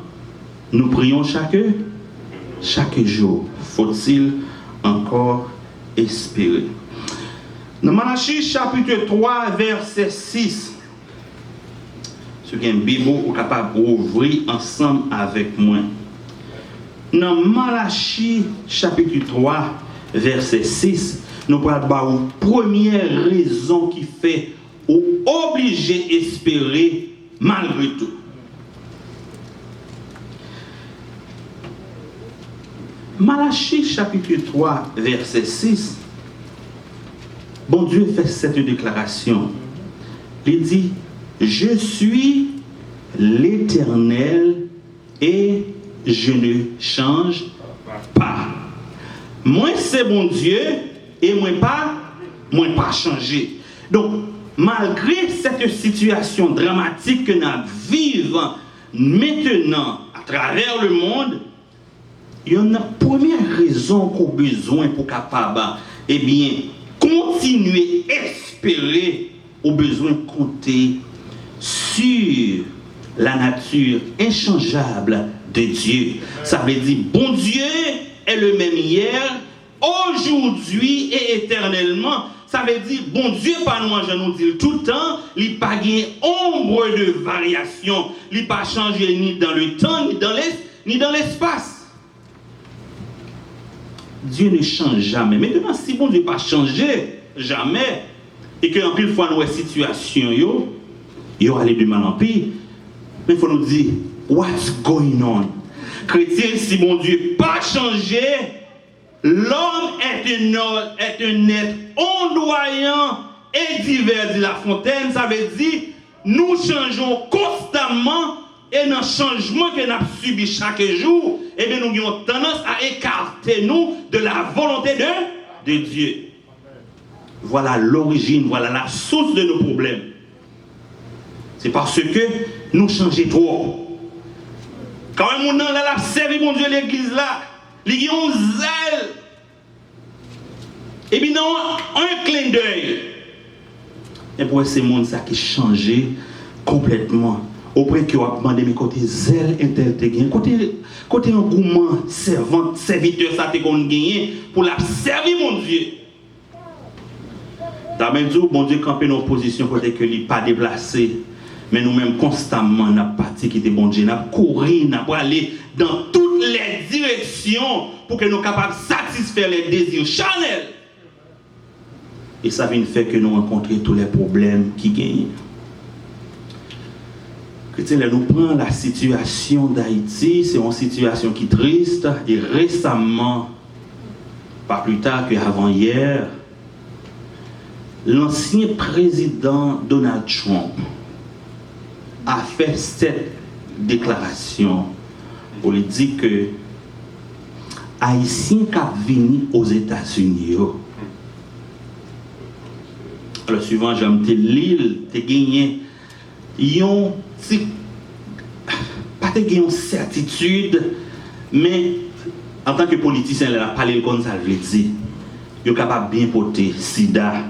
nous prions chaque jour. Faut-il encore espérer? Dans Malachie chapitre 3 verset 6, ce qui est un Bible ou capable d'ouvrir ensemble avec moi. Dans Malachie chapitre 3 verset 6, nous parlons de la première raison qui fait ou obligé d'espérer malgré tout. Malachie chapitre 3 verset 6, bon Dieu fait cette déclaration. Il dit, je suis l'Éternel et je ne change pas. Moi c'est bon Dieu et moi pas changé. Donc malgré cette situation dramatique que nous vivons maintenant à travers le monde, il y a une première raison qu'on a besoin pour capable continuer à espérer, au besoin de compter sur la nature inchangeable de Dieu. Ça veut dire, bon Dieu est le même hier, aujourd'hui et éternellement. Ça veut dire, bon Dieu, pas nous, je nous dis tout le temps, il n'a pas gagné ombre de variation. Il n'a pas changé ni dans le temps, ni dans l'espace. Dieu ne change jamais. Maintenant, si bon Dieu n'a pas changé, jamais, et que en pile fois nous situation, yo aller de mal en pire, mais il faut nous dire, what's going on? Chrétien, si bon Dieu n'a pas changé, l'homme est un être ondoyant et divers, dit La Fontaine. Ça veut dire, nous changeons constamment et dans le changement que nous avons subi chaque jour, eh bien, nous avons tendance à écarter nous de la volonté de Dieu. Voilà l'origine, voilà la source de nos problèmes. C'est parce que nous changeons trop. Quand on a servi mon Dieu l'église là, il y a un zèle. Et bien, non, un clin d'œil. Et pour ces monde ça qui changé complètement. Auprès que vous avez demandé, mais côté zèle intelligent, côté engouement, serviteur, ça te qu'on gagné pour la servir mon Dieu. Dans même dit, bon Dieu, camper nos positions côté que il pas déplacé. Mais nous-mêmes, constamment, nous avons parti qui était bon Dieu, nous avons couru, nous avons allé dans toutes les directions pour que nous soyons capables de satisfaire les désirs charnels. Et ça vient faire que nous rencontrons tous les problèmes qui gagnent. Chrétien, nous prenons la situation d'Haïti, c'est une situation qui est triste, et récemment, pas plus tard qu'avant hier, l'ancien président Donald Trump a fait cette déclaration pour lui dire que Haïtiens qui viennent aux États-Unis. Alors, suivant, j'ai amené l'île, tu as gagné, pas de gagné certitude, mais en tant que politicien, il a parlé comme ça, je le dis, il est capable de bien porter sida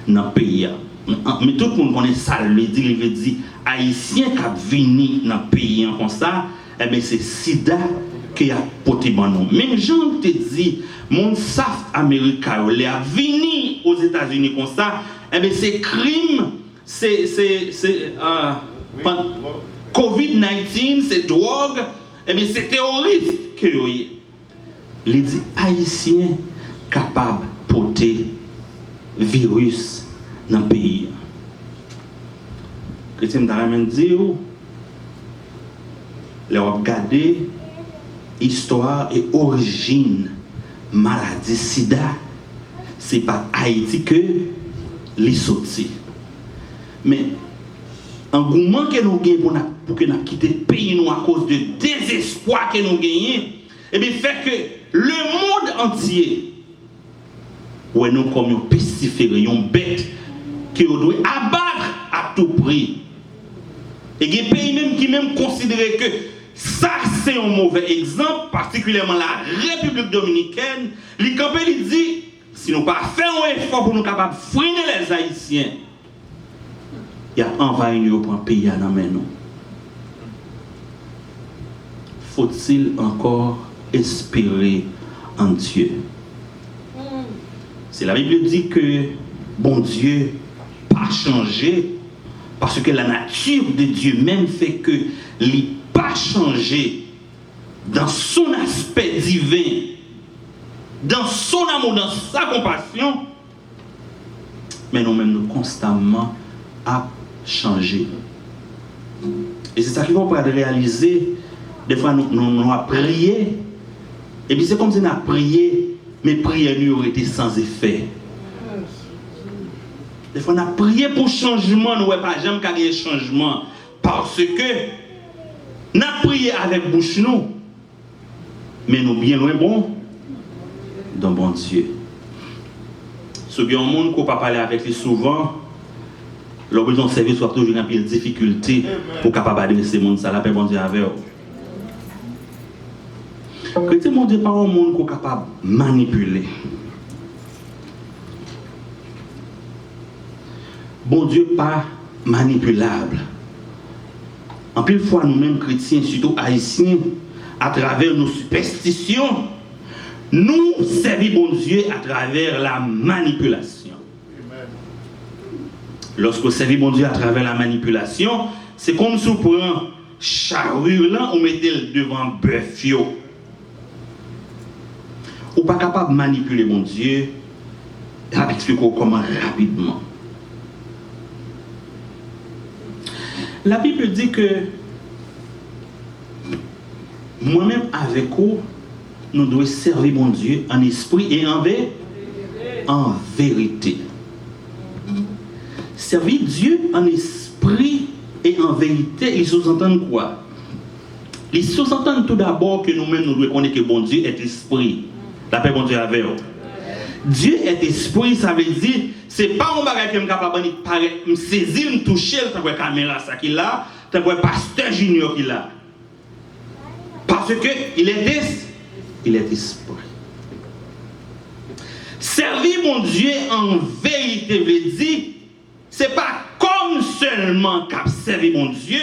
dans le pays. Mais tout le monde connaît ça, il veut dire, Haïtien qui viennent dans le pays comme ça, eh bien c'est sida qui a porté bon nom. Même Jean te dit, mon saf américain, il a venu aux États-Unis comme ça, eh bien c'est crime, c'est COVID-19, c'est drogue, eh bien c'est terroriste que il dit Haïtien capable de porter virus dans le pays. Chrétien t'a même dit, les regarder histoire et origine maladie sida, c'est pas Haïti que les sorti. Mais engouement que nous gagnons pour que nous quittions le pays nous à cause de désespoir que nous gagnons, et bien fait que le monde entier, où nous comme un pestiféré, une bête que nous devons abattre à tout prix. Et il y a des pays même qui même considèrent que ça c'est un mauvais exemple, particulièrement la République dominicaine. Les campés dit, si nous ne pas faire un effort pour nous capables de freiner les Haïtiens, il y a envahi nous pour un pays à nous. Faut-il encore espérer en Dieu? C'est la Bible dit que bon Dieu pas changé parce que la nature de Dieu même fait que il n'a pas changé dans son aspect divin, dans son amour, dans sa compassion, mais nous-mêmes nous constamment à changer. Et c'est ça qu'il faut réaliser. Des fois nous avons prié, et puis c'est comme si nous avons prié, mais prière nous aurait été sans effet. Des fois, on a prié pour changement, nous n'avons pas jamais gagné changement. Parce que nous avons prié avec bouche nous, mais nous bien loin bon d'un bon Dieu. Ce qui est un monde qu'on ne peut pas parler avec lui souvent, l'horizon service soit toujours une pile de difficultés pour capable adresser ce monde, ça la paix bon Dieu avec eux. Chrétien, mon Dieu, pas un monde qu'on est capable de manipuler. Bon Dieu, pas manipulable. En pile fois, nous-mêmes chrétiens, surtout haïtiens, à travers nos superstitions, nous servons bon Dieu à travers la manipulation. Lorsque vous servez bon Dieu à travers la manipulation, c'est comme si on prend charrue là, on mettait le devant bœuf. Ou pas capable de manipuler mon Dieu, je vais expliquer comment rapidement. La Bible dit que moi-même avec vous, nous devons servir mon Dieu en esprit et en vérité. Servir Dieu en esprit et en vérité, ils sous-entendent quoi? Ils sous-entendent tout d'abord que nous-mêmes nous devons connaître que bon Dieu est esprit. La paix bon Dieu avec vous. Dieu est esprit, ça veut dire, c'est pas un bagage qui est capable de me saisir, me toucher, tant que caméra ça qu'il a, tant que pasteur junior qu'il a. Parce que il est esprit. Servir mon Dieu en vérité veut dire, c'est pas comme seulement qu'à servir mon Dieu,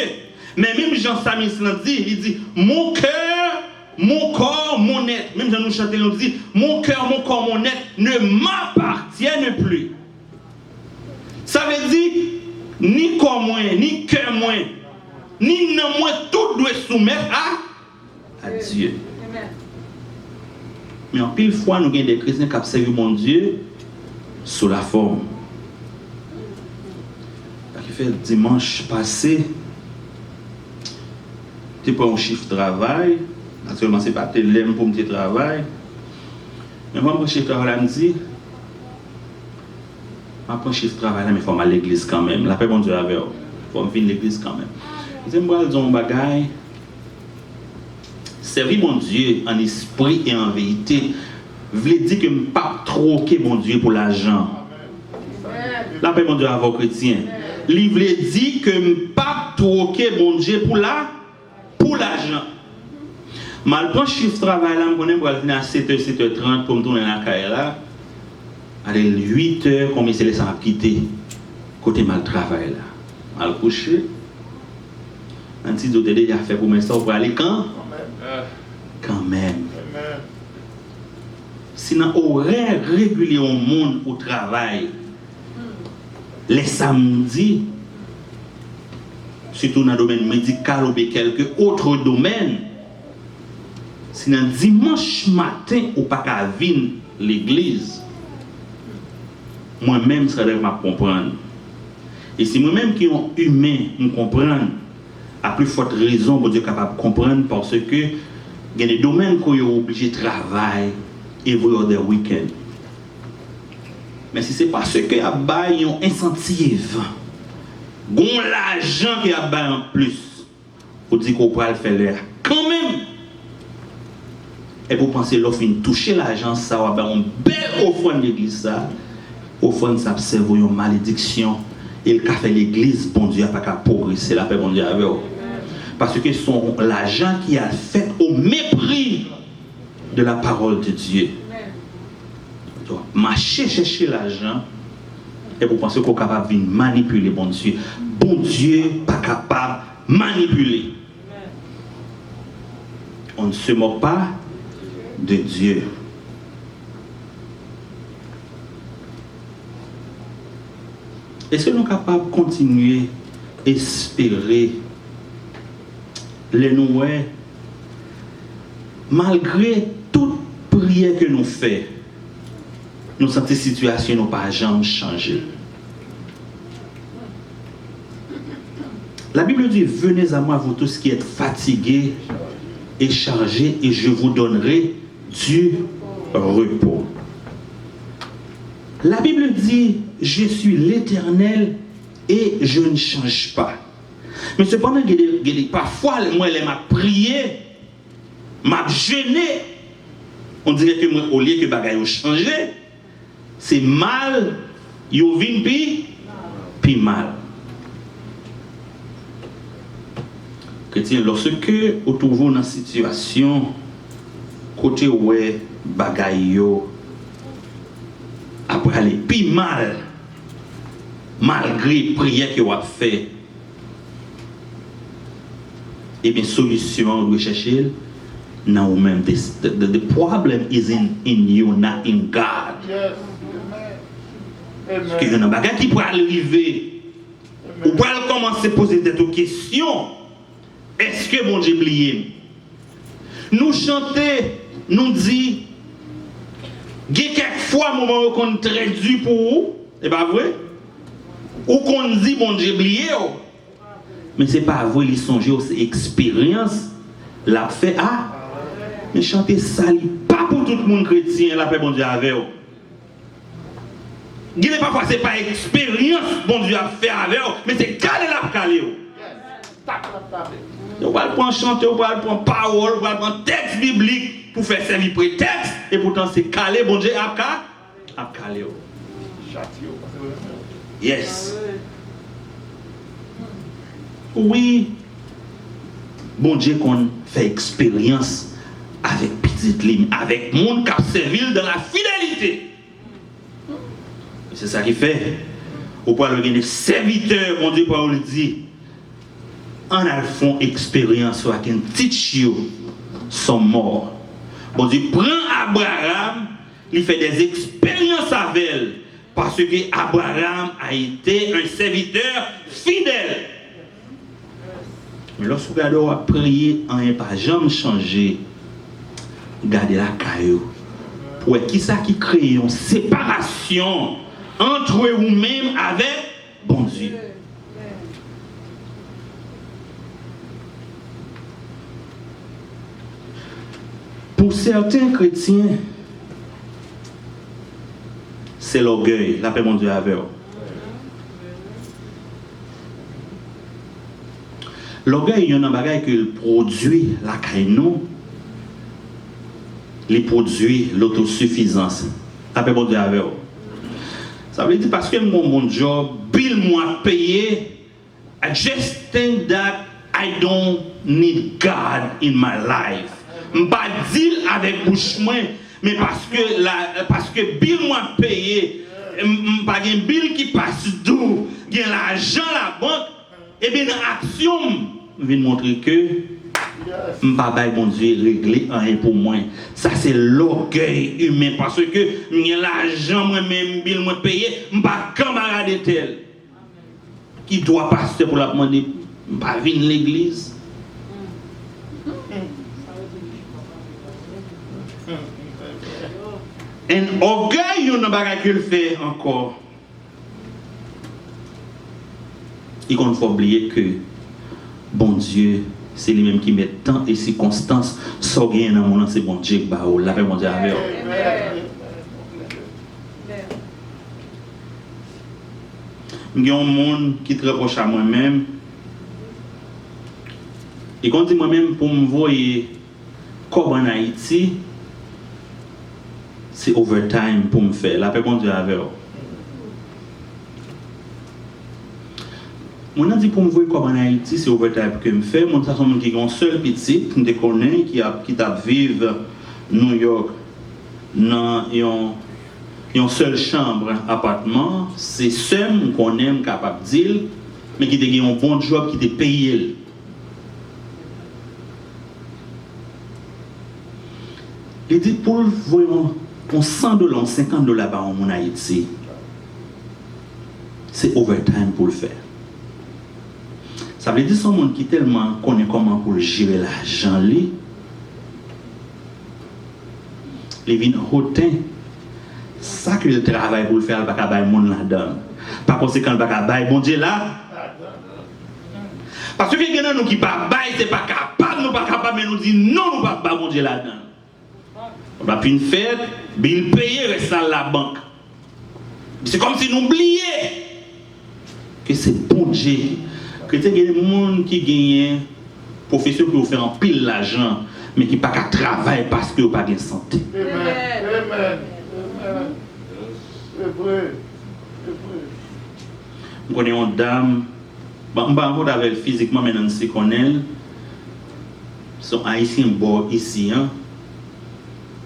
mais même Jean Samis l'a dit, il dit, mon cœur, mon corps, mon être, même Jean nous chanter, nous dit, mon cœur, mon corps, mon être ne m'appartiennent plus. Ça veut dire, ni corps moins, ni cœur moins, ni non moins, tout doit soumettre à Dieu. Mais en pile fois, nous avons des chrétiens qui servent mon Dieu sous la forme. Qui fait dimanche passé, tu prends un chiffre de travail, naturellement, ce n'est pas tellement pour mon travail. Mais moi, mon chiffre de travail, je me dis, je prends un chiffre de travail, mais il faut aller à l'église quand même. La paix, mon Dieu, avec vous. Il faut venir à l'église quand même. Je dis, moi, je dis un bagage. Servir mon Dieu en esprit et en vérité, veut dire que je ne peux pas troquer mon Dieu pour l'argent. La paix, mon Dieu, avec vous, chrétiens. Il veut dire que je ne peux pas troquer mon Dieu pour l'argent. Mal prend chiffre de travail là, je venir à 7h, 7h30 pour me tourner dans la carrière là. Allez, 8h, combien c'est laissé à quitter côté mal travail là. Mal coucher. Un petit d'autre déjà fait pour moi ça pour aller quand? Quand même. Sinon, horaire régulier au monde au travail, les samedis, surtout dans le domaine médical ou quelques autres domaines, sinon dimanche matin ou pas qu'à venir l'église, moi-même, ça doit me comprendre. Et si moi-même qui est humain, me comprendre, à plus forte raison, pour Dieu capable de comprendre parce que il y a des domaines qu'on est obligé de travailler et voir des week-ends. Mais si c'est parce que y a un incentive, l'argent qui a en plus, on dit qu'on peut le faire quand même. Et pour penser l'offre toucher l'argent, ça va avoir une belle offrande de l'église. Offrande, ça observe une malédiction. Et le fait l'église, bon Dieu, n'a pas qu'à progresser. La paix, bon Dieu, avec vous. Parce que c'est l'argent qui a fait au mépris de la parole de Dieu. Donc, marcher, chercher l'argent, et vous pensez qu'on est capable de manipuler bon Dieu. Bon Dieu pas capable de manipuler. On ne se moque pas de Dieu. Est-ce que nous sommes capables de continuer à espérer les noués malgré toute prière que nous faisons? Nous sentons que la situation n'a pas jamais changé. La Bible dit, venez à moi vous tous qui êtes fatigués et chargés et je vous donnerai du repos. La Bible dit, je suis l'Éternel et je ne change pas. Mais cependant, parfois, moi, je m'a prié, m'a gêné. On dirait que moi, au lieu que bagay ont changé, c'est mal, yo vin puis mal. Chrétien, lorsque vous trouvez dans une situation côté ouais bagay yo après aller puis mal malgré prière que vous avez fait, et bien solution vous cherchez non ou même the problem is in you, not in God. Yes. Parce qu'il y a un bagage qui peut arriver, ou peut commencer à poser des questions. Est-ce que mon Dieu oublié? Nous chanter, nous dit, il y a quelquefois un moment où on est très dur pour vous, c'est pas vrai? Ou qu'on dit mon Dieu oublié, mais c'est pas vrai, les songes, c'est expérience, la fait, ah, mais chanter ça, pas pour tout le monde chrétien, la paix, bon Dieu, avec vous. Il n'est pas passé par expérience, bon Dieu, à faire avec vous, mais c'est calé la calé. Vous allez prendre chanter, vous allez prendre parole, vous allez prendre texte biblique pour faire servir prétexte, et pourtant c'est calé, bon Dieu, à calé. Yes. Oui. Bon Dieu, qu'on fait expérience avec petite ligne, avec monde qui a servi dans la fidélité. C'est ça qui fait. Au point où il y a des serviteurs, mon Dieu, pour le dire, en a font expérience avec un petit chiot, sont morts. Bon Dieu prend Abraham, il fait des expériences avec elle, parce que Abraham a été un serviteur fidèle. Mais lorsque vous avez prié, on n'a pas jamais changé. Gardez la caillou. Pour qui ça qui crée une séparation entre vous-même avec bon Dieu. Pour certains chrétiens, c'est l'orgueil, la paix mon Dieu avec eux. L'orgueil, il y a un bagage qui produit la caillou. Les produits l'autosuffisance. La paix mon Dieu avec eux. Ça veut dire parce que mon job, bill moi payé, I just think that I don't need God in my life. Je ne vais pas dire avec bouche mais parce que bill moi payé, je n'ai pas un bill qui passe d'où, il y a l'argent à la banque, et bien l'action, je vais montrer que je ne vais pas bon Dieu régler un pour moi. Ça c'est l'orgueil humain parce que il y a l'argent moi-même, bill moi payé, je ne vais pas camarader tel. Qui doit passer pour la demander, je ne vais pas venir l'église. Un orgueil, il y a un bagage qu'il fait encore. Il ne faut oublier que bon Dieu, c'est lui-même qui met temps et circonstances. Sans gain dans mon c'est bon Dieu qui va la paix mon Dieu avec vous. Il y a un monde qui est très proche à moi-même. Et quand je dis moi-même pour me voir comme en Haïti, c'est overtime pour me faire. La paix mon Dieu avec vous. Moi, je dis pour me voir comme en Haïti, c'est overtime que me fait. Moi, c'est un monde qui a un seul petit, qui me connaît, qui vit à New York, dans une seule chambre, appartement. C'est seul qu'on aime capable de dire, mais qui a un bon job, qui est payé. Il dit pour voir pour $100, $50 par an en Haïti, c'est overtime pour le faire. Ça veut dire que son monde qui tellement connaît comment pour gérer l'argent, il vient hautain. Ça que le travail pour le faire, il va pas le monde là-dedans. Par conséquent, il va pas bon Dieu là. Parce que les gens qui ne sont pas c'est pas capable, nous pas capable, mais nous disons non, nous pas bon Dieu là-dedans. On va puis une fête, il paye, reste à la banque. C'est comme si nous oublions que c'est bon Dieu. Que il y a des gens qui gagnent profession qui ont fait un pile l'argent. mais qui pas qu'à travailler parce que vous pas de santé. Amen. C'est vrai. Je connais une dame, je ne sais pas avec physiquement, mais je sais qu'on est. Son haïtien bon ici. Hein?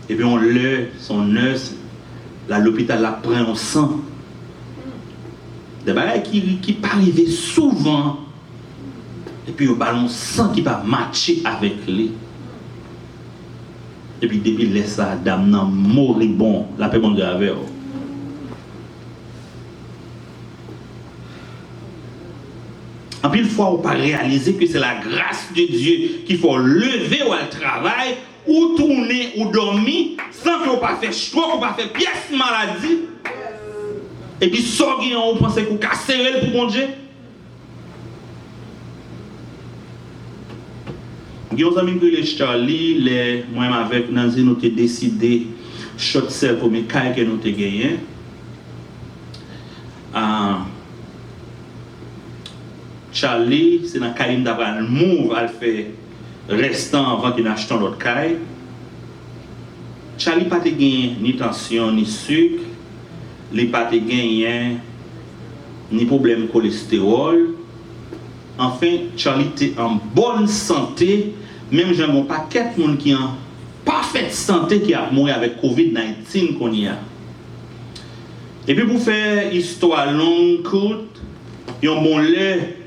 Et puis on l'a, son nurse, l'hôpital la prend au sang. Des bagages qui pas arriver souvent. Et puis au ballon sang qui va matcher avec lui. Et puis depuis laisse ça dame nan moribond, la paix bon grave. En pile fois, on pas réaliser que c'est la grâce de Dieu qu'il faut lever ou al travail, ou tourner, ou dormir, sans qu'on pas fait choix, qu'on pas fait pièce maladie. Et puis, sortir, on pense qu'on casse pour mon Dieu. Il y a des amis qui les Charlie, moi avec Nancy, nous avons décidé shot sell pour mes cailles que nous avons gagné. Charlie, c'est dans le caille d'avoir le move à le faire restant avant qu'il n'achète l'autre caille. Charlie n'a pas gagné ni tension ni sucre, il n'a pas gagné ni problème de cholestérol. Enfin, Charlie était en bonne santé, même j'ai un paquet de monde qui est en parfaite santé qui a mouru avec COVID-19 qu'on y a. Et puis pour faire histoire longue, courte, il y a un bon lait.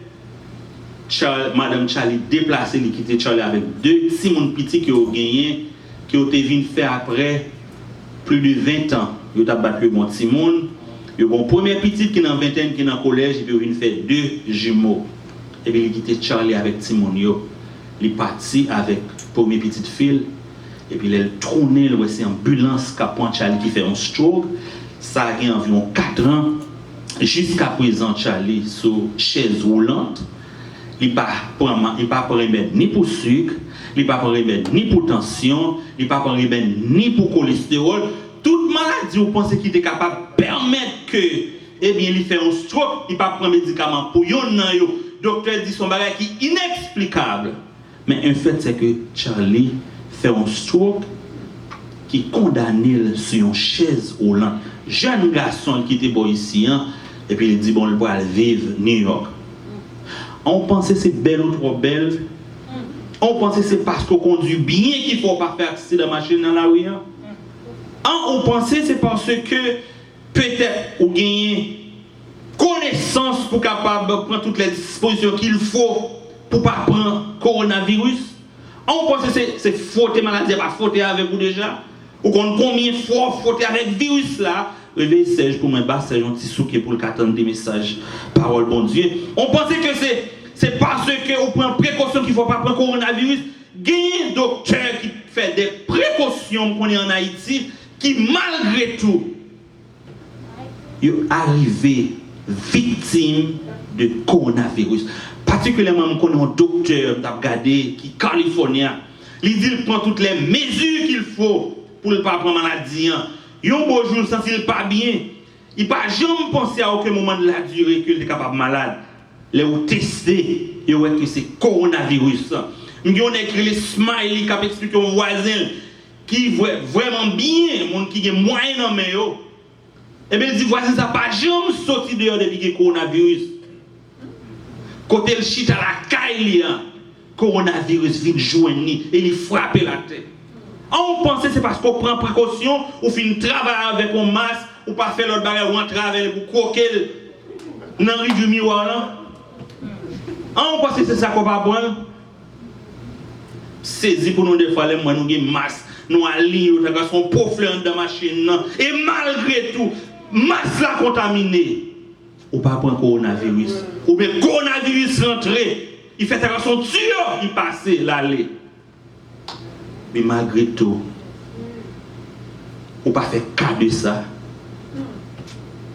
Madame Charlie déplacé, il quitté Charlie avec deux petits monde petits qui ont gagné, qui ont été faire après plus de 20 ans. Ils ont battu mon petit monde. Il y a un premier petit qui est dans vingtaine, qui est dans le collège, et puis il faire deux jumeaux. Et puis il quitté Charlie avec petit monde. Il est parti avec premier petite fille. Et puis il a tourné, c'est une ambulance qui a pointé Charlie qui fait un stroke. Ça a eu environ 4 ans. Jusqu'à présent, Charlie sur chaise roulante. Il n'a pas de remède ni pour sucre, il n'a pas de remède ni pour tension, il n'a pas de remède ni pour cholestérol. Toute maladie, vous pensez qu'il est capable de permettre que, eh bien, il fait un stroke, il n'a pas de médicament pour yon. Le docteur dit son bagage qui est inexplicable. Mais un fait, c'est que Charlie fait un stroke qui condamne sur une chaise roulante. Jeune garçon qui était bon ici, hein, et puis il dit, bon, il va vivre New York. On pensait que c'est belle ou trop belle. On pensait que c'est parce qu'on conduit bien qu'il ne faut pas faire accident de machine dans la rue. On pensait que c'est parce que peut-être on gagne connaissance pour capable prendre toutes les dispositions qu'il faut pour ne pas prendre coronavirus. On pensait que c'est faute maladie, pas faute avec vous déjà. Ou combien de fois faute avec le virus là. Réveille Serge pour moi, c'est un petit souquet pour le attendre des messages, parole bon Dieu. On pensait que c'est parce qu'on prend précaution qu'il ne faut pas prendre coronavirus. Il y a un docteur qui fait des précautions qu'on est en Haïti, qui malgré tout, est arrivé victime de coronavirus. Particulièrement, quand on a un docteur qui est californien, il dit qu'il prend toutes les mesures qu'il faut pour ne pas prendre maladie. Il y a un beau jour, sans il pas bien, il n'a pas jamais pensé à aucun moment de la durée qu'il est capable de malade. Les ont testé, ils ont vu que c'est coronavirus. Nous avons écrit les smileys qui ont expliqué aux voisins qui voient vraiment bien, les gens qui ont moyen dans les mains. Et bien, ils disent, voisin, ça n'a pas jamais sorti dehors depuis que le coronavirus. Quand il chute à la caille, coronavirus vient joindre et il frappe la tête. On pense que c'est parce qu'on prend précaution, ou finit travailler avec un masque, ou pas faire l'autre bagage, ou entrer avec pour croquer dans le riz du miroir. On pense que c'est ça qu'on va prendre. Saisi pour nous des fois, nous avons un masque, nous allons nous avons son profil dans la machine. Et malgré tout, masque là contaminé. Ou pas prendre coronavirus. Ou bien coronavirus rentré, il fait son tuyau, il passe l'aller. Mais malgré tout, on ne peut pas faire cas de ça.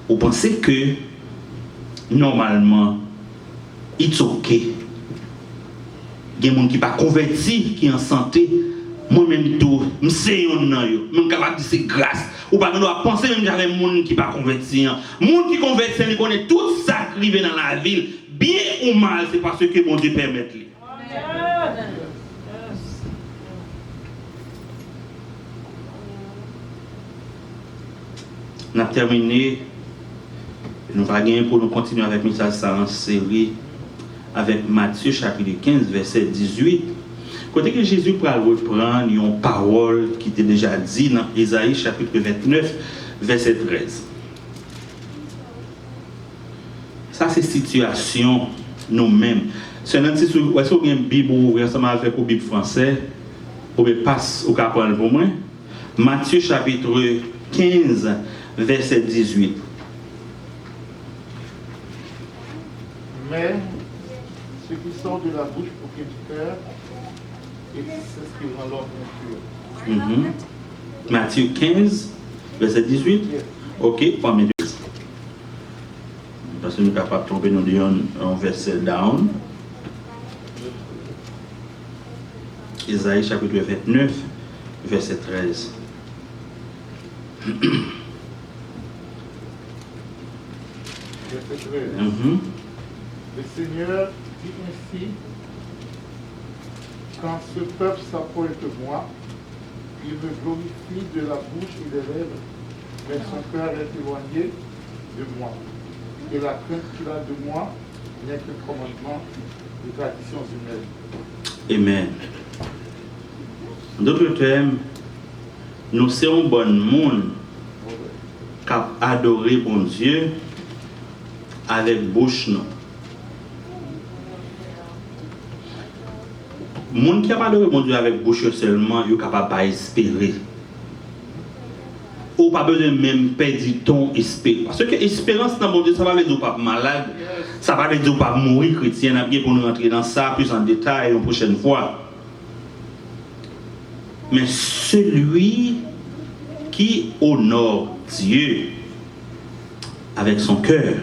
On pense que normalement, it's ok. Il y a des gens qui ne sont pas convertis, qui sont en santé. Moi-même, tout, je sais que je suis capable de dire c'est grâce. Ou pas doit penser même qu'il y a des gens qui ne sont pas convertis. Les gens qui sont convertis, ils connaissent tout ça qui arrive dans la ville. Bien ou mal, c'est parce que mon Dieu permet. On a terminé. Nous allons gagner pour nous continuer avec le message en série avec Matthieu chapitre 15 verset 18. Côté que Jésus pourra reprendre une parole qui était déjà dit dans Ésaïe chapitre 29 verset 13. Ça c'est situation nous-mêmes. C'est un petit est-ce que vous avez une Bible ou ensemble avec la Bible française ou passe au cap pour moi. Matthieu chapitre 15 verset 18. Mais ce qui sort de la bouche pour du cœur, et c'est ce qui rend l'homme impur. Matthieu 15, verset 18. Ok, premier deux. Parce que nous sommes capables de tomber dans un verset down. Isaïe chapitre 29, verset 13. Verset 13. Le Seigneur dit ainsi, quand ce peuple s'approche de moi, il me glorifie de la bouche et des lèvres, mais son cœur est éloigné de moi. Et la crainte qu'il a de moi n'est que commandement de traditions humaines. Amen. En d'autres termes, nous sommes un bon monde qui a adoré bon Dieu avec bouche. Les gens qui a adoré bon Dieu avec bouche seulement, ils sont capables d'espérer. Ou pas besoin même perdre du temps espérer. Parce que l'espérance dans bon Dieu, ça va veut dire pas malade, ça va veut dire pas mourir chrétien. Pour nous rentrer dans ça plus en détail une prochaine fois. Mais celui qui honore Dieu avec son cœur,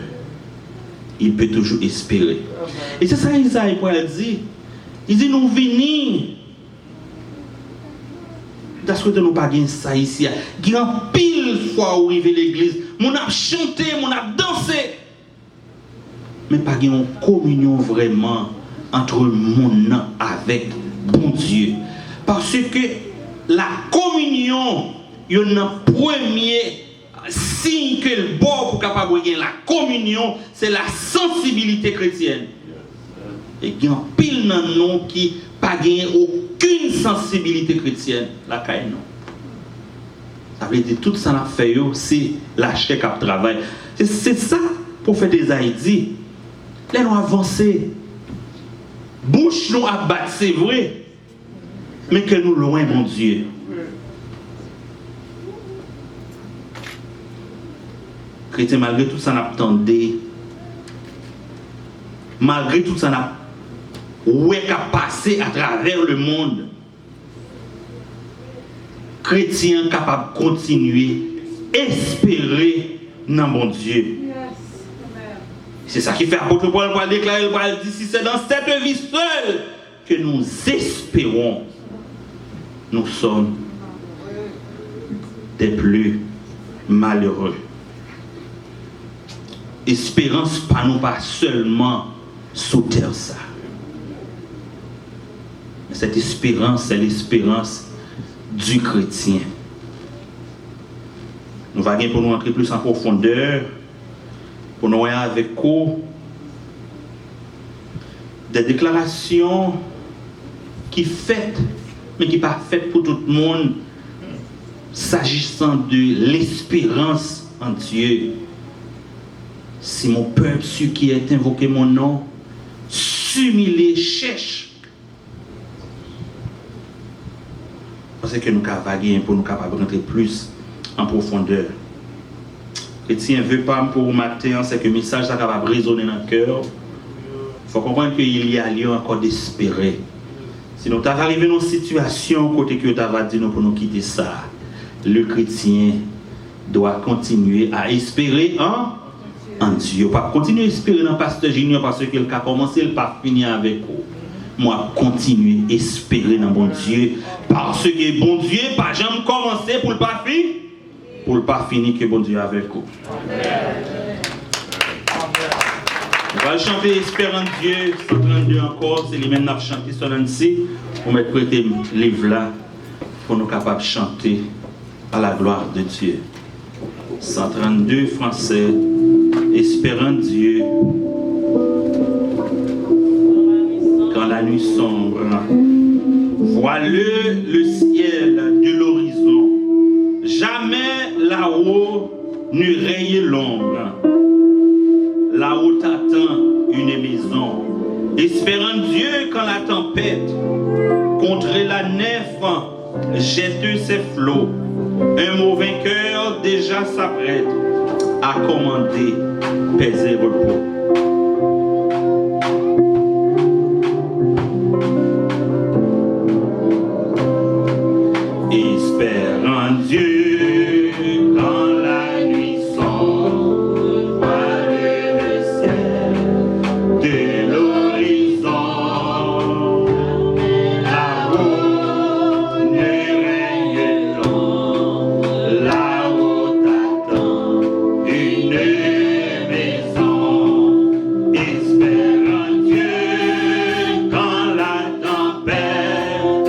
il peut toujours espérer. Et c'est ça Isaïe dit. Il dit nous venons. Parce que nous pas ça ici. Il y a un pile fois où arrive l'église. Mon a chanté, mon a dansé. Mais pas une communion vraiment entre monde avec bon Dieu. Parce que la communion, il y a un premier signe que le bon pour capable de la communion, c'est la sensibilité chrétienne. Et il y a un pile dans nous qui n'a pas aucune sensibilité chrétienne. La caille non. Ça veut dire tout ça n'a fait, c'est la chair qui travaille. C'est ça pour faire des Haïti. Là, nous avancer. Bouche nous abattre, c'est vrai. Mais que nous loin, mon Dieu. Chrétien, malgré tout ça, n'a attendé. Malgré tout ça, n'a ouais qu'a passé à travers le monde. Chrétien capable de continuer, espérer dans mon Dieu. C'est ça qui fait apôtre Paul pour déclarer, pour dire, si c'est dans cette vie seule que nous espérons, nous sommes des plus malheureux. Espérance pas nous pas seulement sous terre ça. Mais cette espérance, c'est l'espérance du chrétien. Nous allons pour nous entrer plus en profondeur, pour nous voir avec vous des déclarations qui faites, mais qui ne sont pas faites pour tout le monde, s'agissant de l'espérance en Dieu. Si mon peuple, ceux qui est invoqué mon nom, s'humiler, cherche. Parce que nous avons vagué pour nous capables de rentrer plus en profondeur. Chrétien veut pas pour vous matin, c'est que le message est capable de résonner dans le cœur. Il faut comprendre qu'il y a lieu encore d'espérer. Sinon, tu arrivé dans une situation côté que tu as dit pour nous quitter ça. Le chrétien doit continuer à espérer en Dieu. Pas continuer à espérer dans le pasteur Junior parce qu'il a commencé, il n'a pas fini avec vous. Moi, continuer à espérer dans bon Dieu. Parce que bon Dieu, pas jamais commencé pour le pas finir. Pour le pas finir que bon Dieu avec vous. On va chanter Espérant Dieu, 132 encore. C'est les mêmes qui chanter 126. Pour mettre prêter livre là. Pour nous capables de chanter à la gloire de Dieu. 132 français, espérant Dieu quand la nuit sombre. Le ciel de l'horizon, jamais là-haut n'eût rayé l'ombre. Là-haut t'attend une maison, espérant Dieu quand la tempête contre la nef jette ses flots. Un mot vainqueur déjà s'apprête à commander paix et repos. Espérant Dieu quand la nuit sombre voilait le ciel de l'horizon, là-haut ne règne l'ombre, là-haut t'attend une maison. Espérant Dieu quand la tempête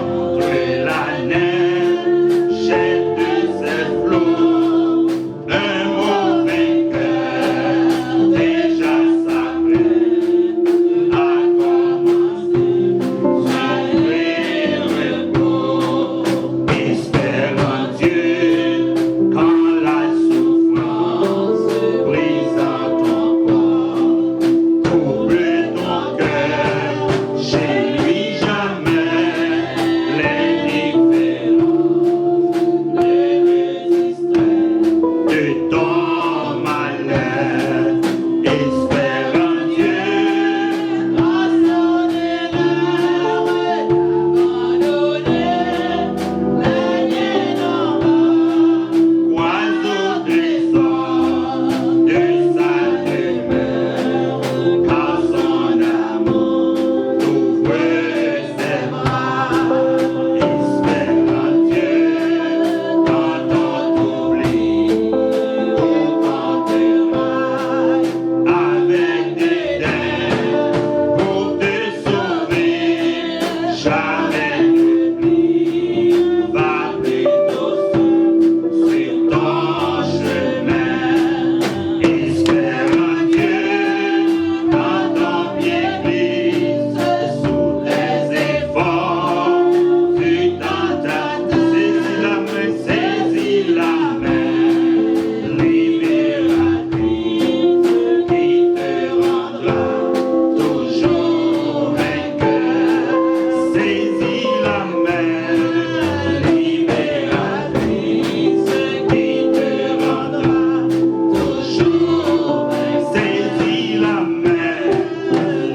contre la neige jette ses flots, un mot vainqueur déjà s'apprête à commencer sur repos. Espérant Dieu quand la souffrance brise ton corps, trouble ton cœur, chez lui jamais l'indifférence de ton malheur. Espérant Dieu, croise au trésor de sa demeure, car son amour t'ouvre ses bras. Espérant Dieu quand on t'oublie ou quand te raille avec dédain pour te sauver, jamais n'oublie, va plutôt sur ton chemin. Espérant Dieu quand ton pied glisse sous tes efforts, tu t'entends, saisis la main libératrice qui te rendra toujours vainqueur. Saisis la main libératrice qui te rendra toujours vainqueur. Saisis la main libératrice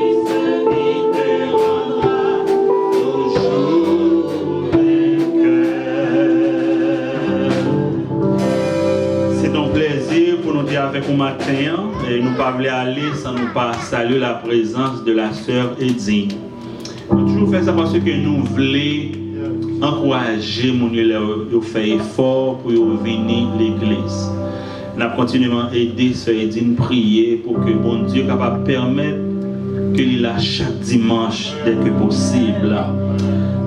qui te rendra toujours vainqueur. C'est un plaisir pour nous dire avec vous matin, et nous ne pouvons pas aller sans nous pas saluer la présence de la sœur Edine. Nous toujours fait ça parce que nous voulons encourager mon à faire effort pour venir à l'église. Nous avons continuellement aidé sœur Edine prier pour que bon Dieu soit capable de permettre que il a chaque dimanche dès que possible.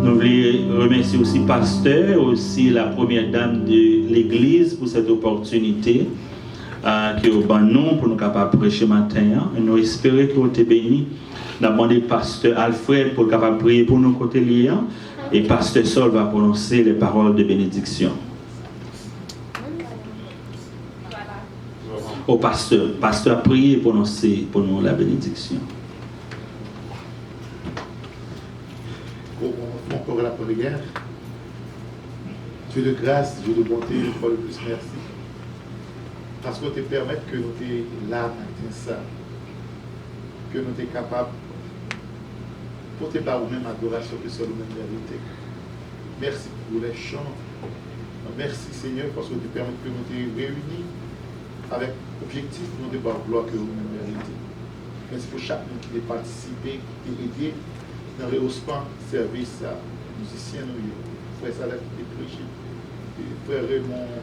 Nous voulons remercier aussi pasteur, aussi la première dame de l'église pour cette opportunité qui est au bon nom pour nous capables de prêcher matin. Et nous espérons que vous êtes bénis. Nous avons demandé pasteur Alfred pour capable de prier pour nos côtés liés et pasteur Sol va prononcer les paroles de bénédiction. Au pasteur a prié pour prononcer pour nous la bénédiction. Encore la prière. Dieu de grâce, Dieu de bonté, une fois de plus, merci. Parce que tu permets que nous sommes là, matin, ça. Que nous sommes capables de porter par nous-mêmes adoration que c'est nous-mêmes vérité. Merci pour les chants. Merci Seigneur parce que tu permets que nous sommes réunis avec l'objectif de nous débattre gloire que nous-mêmes vérité. Merci pour chaque monde qui a participé, qui a aidé dans le rehaussement service à musiciens, frère Salah qui a prêché, frère Raymond,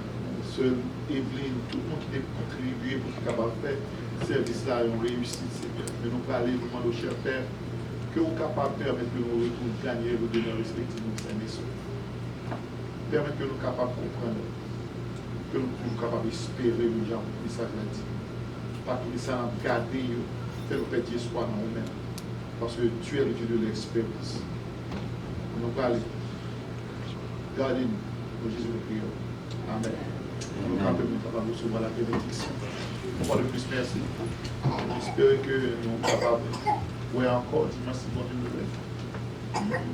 soeur Evelyne, tout le monde qui a contribué pour capable de faire service là et on réussit. Mais nous allons aller demander au cher Père que nous sommes capables de permettre que nous retournions gagner et nous donner respectivement sa mission. permet que nous soyons capables de comprendre, que nous soyons capables d'espérer le genre de message là dit. Pas tout ça garder, faire nous perdre espoir dans nous-mêmes. Parce que tu es le Dieu de l'expérience. Nous allons gardez-nous. Pour Jésus nous prions. Amen. Nous sommes capables de recevoir la bénédiction. Une fois de plus, merci. J'espère que nous sommes capables de voir encore dimanche si bon Dieu nous lève.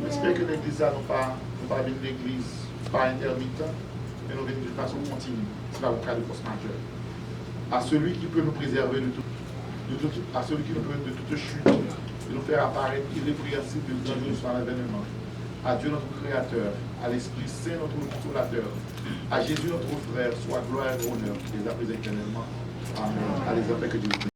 J'espère que l'église nous pas venir de l'église pas intermittent, mais nous venons de façon continue. C'est pas le cas de force majeure. À celui qui peut nous préserver à celui qui nous peut de toute chute, de nous faire apparaître irrépréhensible de Dieu sur l'événement. À Dieu notre Créateur, à l'Esprit Saint notre Consolateur, à Jésus notre frère, soit gloire et honneur, les appels éternellement. Amen. Allez, après que Dieu vous